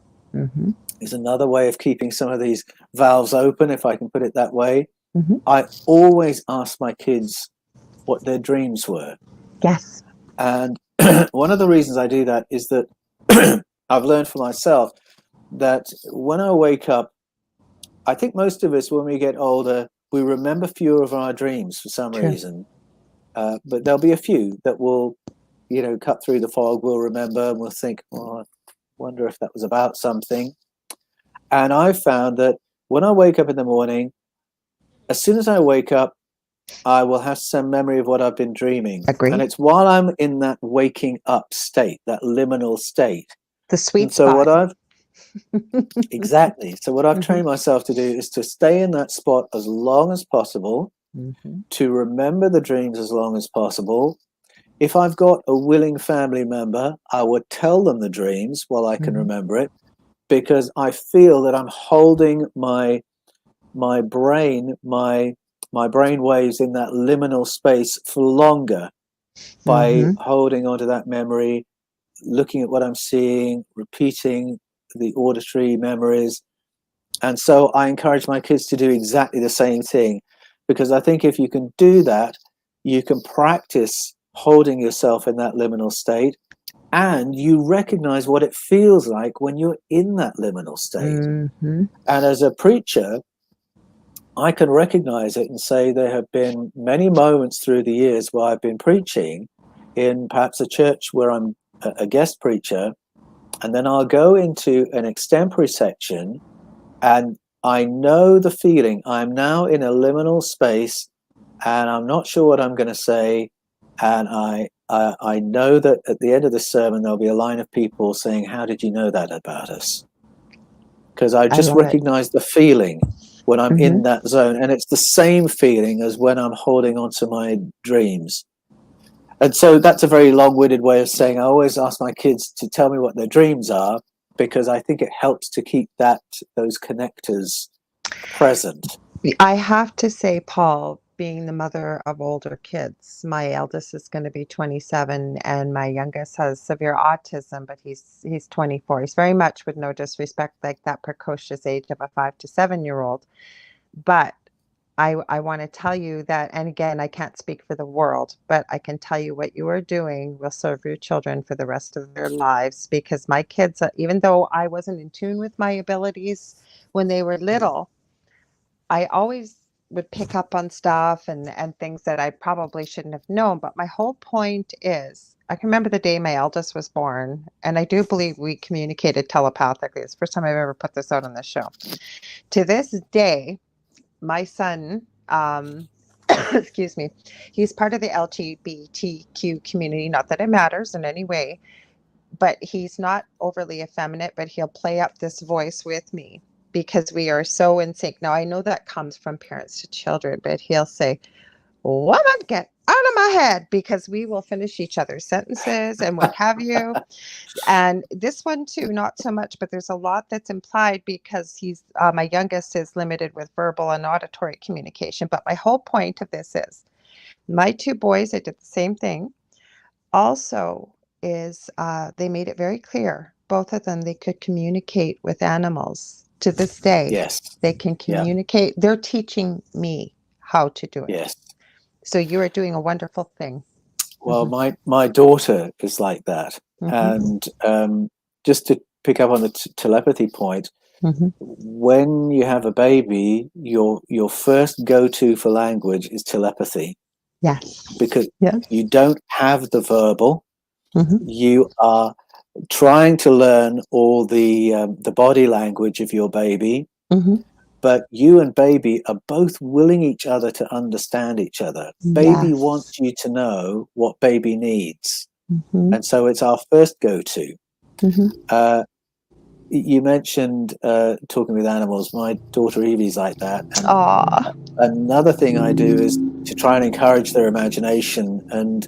is another way of keeping some of these valves open, if I can put it that way. I always ask my kids what their dreams were. Yes. And one of the reasons I do that is that I've learned for myself that when I wake up, I think most of us, when we get older, we remember fewer of our dreams for some reason. But there'll be a few that will, cut through the fog, we'll remember, and we'll think, "Oh, I wonder if that was about something." And I've found that when I wake up in the morning, as soon as I wake up, I will have some memory of what I've been dreaming. Agreed. And it's while I'm in that waking up state, that liminal state. The sweet spot. So what I've Mm-hmm. trained myself to do is to stay in that spot as long as possible, to remember the dreams as long as possible. If I've got a willing family member, I would tell them the dreams while I can remember it, because I feel that I'm holding my brain waves in that liminal space for longer by holding onto that memory, looking at what I'm seeing, repeating the auditory memories. And so I encourage my kids to do exactly the same thing, because I think if you can do that, you can practice holding yourself in that liminal state, and you recognize what it feels like when you're in that liminal state. And as a preacher, I can recognize it and say there have been many moments through the years where I've been preaching in perhaps a church where I'm a guest preacher, and then I'll go into an extempore section, and I know the feeling. I'm now in a liminal space, and I'm not sure what I'm going to say. And I know that at the end of the sermon, there'll be a line of people saying, "How did you know that about us?" Because I I just love it. recognize the feeling when I'm Mm-hmm. in that zone. And it's the same feeling as when I'm holding on to my dreams. And so that's a very long-winded way of saying I always ask my kids to tell me what their dreams are, because I think it helps to keep those connectors present. I have to say, Paul, being the mother of older kids, my eldest is going to be 27 and my youngest has severe autism, but he's 24. He's very much, with no disrespect, like that precocious age of a 5 to 7 year old. But I want to tell you that, and again, I can't speak for the world, but I can tell you what you are doing will serve your children for the rest of their lives. Because my kids, even though I wasn't in tune with my abilities when they were little, I always would pick up on stuff and things that I probably shouldn't have known. But my whole point is, I can remember the day my eldest was born, and I do believe we communicated telepathically. It's the first time I've ever put this out on the show. To this day, my son, excuse me, he's part of the LGBTQ community. Not that it matters in any way, but he's not overly effeminate, but he'll play up this voice with me because we are so in sync. Now, I know that comes from parents to children, but he'll say, "Woman, get out of my head," because we will finish each other's sentences and what have you. And this one too, not so much, but there's a lot that's implied because he's my youngest is limited with verbal and auditory communication. But my whole point of this is my two boys, I did the same thing. Also, is they made it very clear, both of them, they could communicate with animals. To this day, Yes. they can Yeah. communicate. They're teaching me how to do it. Yes. So you are doing a wonderful thing. Well, my daughter is like that. Mm-hmm. And just to pick up on the telepathy point, Mm-hmm. when you have a baby, your first go-to for language is telepathy, Yes. because Yes. you don't have the verbal. Mm-hmm. You are trying to learn all the body language of your baby, Mm-hmm. but you and baby are both willing each other to understand each other. Baby Yes. wants you to know what baby needs, Mm-hmm. and so it's our first go-to. Mm-hmm. You mentioned talking with animals. My daughter Evie's like that, and Aw. another thing I do is to try and encourage their imagination. And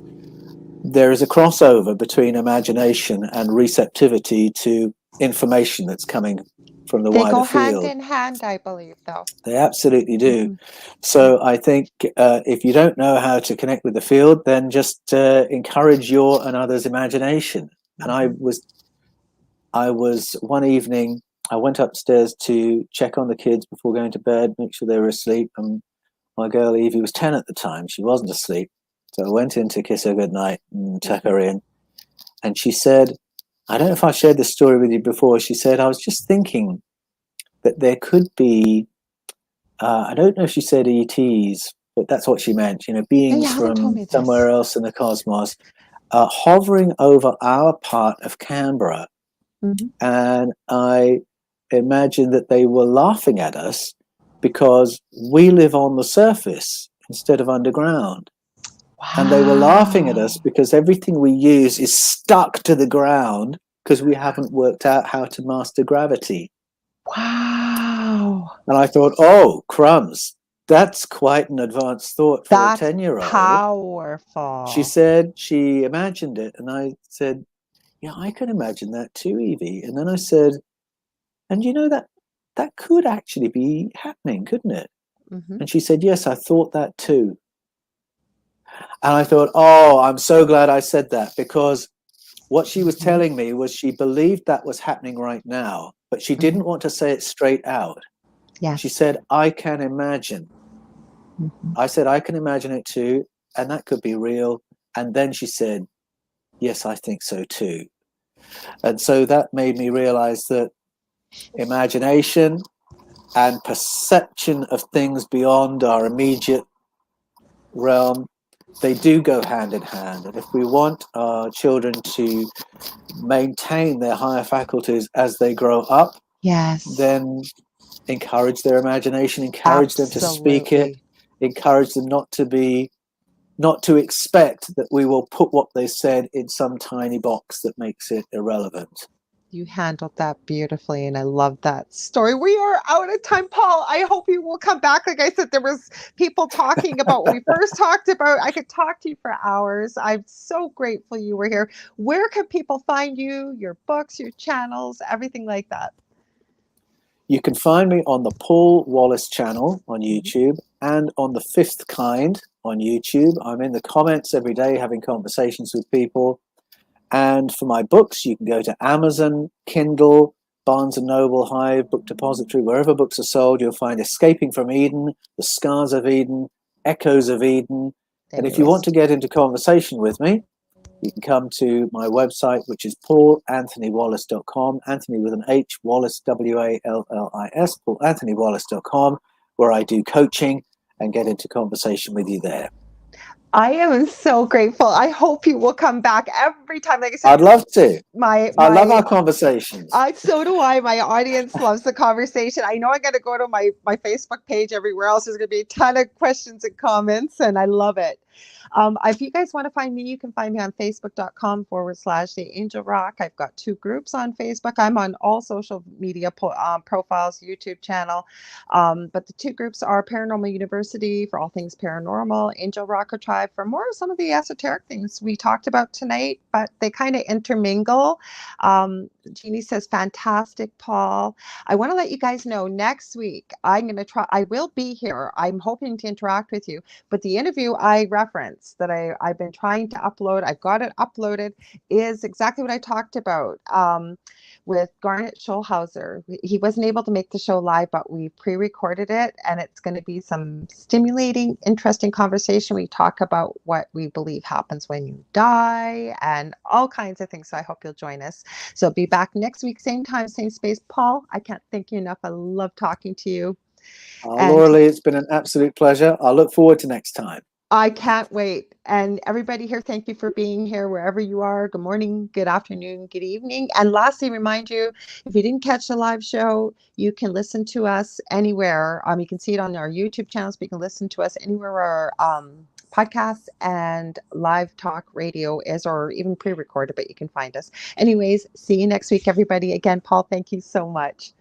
there is a crossover between imagination and receptivity to information that's coming from the They wider go hand field. in hand, I believe, though. They absolutely do. Mm-hmm. So I think if you don't know how to connect with the field, then just encourage your and others' imagination. And I was one evening, I went upstairs to check on the kids before going to bed, make sure they were asleep. And my girl Evie was 10 at the time. She wasn't asleep. So I went in to kiss her goodnight and tuck her in. And she said, I don't know if I shared this story with you before. She said, I was just thinking that there could be, I don't know if she said ETs, but that's what she meant, Yeah, you beings haven't told from me this. somewhere else in the cosmos, hovering over our part of Canberra. Mm-hmm. And I imagined that they were laughing at us because we live on the surface instead of underground. And they were laughing at us Wow. because everything we use is stuck to the ground because we haven't worked out how to master gravity. Wow. And I thought, oh, crumbs, that's quite an advanced thought for a That's 10-year-old. She powerful. said she imagined it. And I said, yeah, I can imagine that too, Evie. And then I said, and that could actually be happening, couldn't it? Mm-hmm. And she said, yes, I thought that too. And I thought, oh, I'm so glad I said that, because what she was Mm-hmm. telling me was she believed that was happening right now, but she Mm-hmm. didn't want to say it straight out. She Yes. said, I can imagine. Mm-hmm. I said, I can imagine it too, and that could be real. And then she said, yes, I think so too. And so that made me realize that imagination and perception of things beyond our immediate realm, they do go hand in hand. And if we want our children to maintain their higher faculties as they grow up, Yes. then encourage their imagination, encourage them to speak it, Absolutely. encourage them not to expect that we will put what they said in some tiny box that makes it irrelevant. You handled that beautifully, and I love that story. We are out of time, Paul. I hope you will come back. Like I said, there was people talking about what we first talked about. I could talk to you for hours. I'm so grateful you were here. Where can people find you, your books, your channels, everything like that? You can find me on the Paul Wallis channel on YouTube and on the Fifth Kind on YouTube. I'm in the comments every day having conversations with people. And for my books, you can go to Amazon, Kindle, Barnes & Noble, Hive, Book Depository, wherever books are sold. You'll find Escaping from Eden, The Scars of Eden, Echoes of Eden. And if you want to get into conversation with me, you can come to my website, which is paulanthonywallis.com, Anthony with an H, Wallis, Wallis, paulanthonywallis.com, where I do coaching and get into conversation with you there. I am so grateful. I hope you will come back every time. Like I said, I'd love to. I love our conversations. So do I. My audience loves the conversation. I know I got to go to my Facebook page. Everywhere else, there's going to be a ton of questions and comments, and I love it. If you guys want to find me, you can find me on facebook.com/The Angel Rock. I've got 2 groups on Facebook. I'm on all social media profiles, YouTube channel. But the 2 groups are Paranormal University for all things paranormal, Angel Rocker Tribe for more of some of the esoteric things we talked about tonight, but they kind of intermingle. Jeannie says, fantastic, Paul. I want to let you guys know next week, I will be here. I'm hoping to interact with you. But the interview I referenced that I've been trying to upload, I've got it uploaded, is exactly what I talked about with Garnet Scholhauser. He wasn't able to make the show live, but we pre-recorded it, and it's going to be some stimulating, interesting conversation. We talk about what we believe happens when you die and all kinds of things. So I hope you'll join us. So be back next week, same time, same space. Paul, I can't thank you enough. I love talking to you. Lorilei, it's been an absolute pleasure. I look forward to next time. I can't wait. And everybody here, thank you for being here wherever you are. Good morning, good afternoon, good evening. And lastly, remind you, if you didn't catch the live show, you can listen to us anywhere. You can see it on our YouTube channels, but you can listen to us anywhere where podcasts and live talk radio is, or even pre-recorded, but you can find us. Anyways, see you next week, everybody. Again, Paul, thank you so much.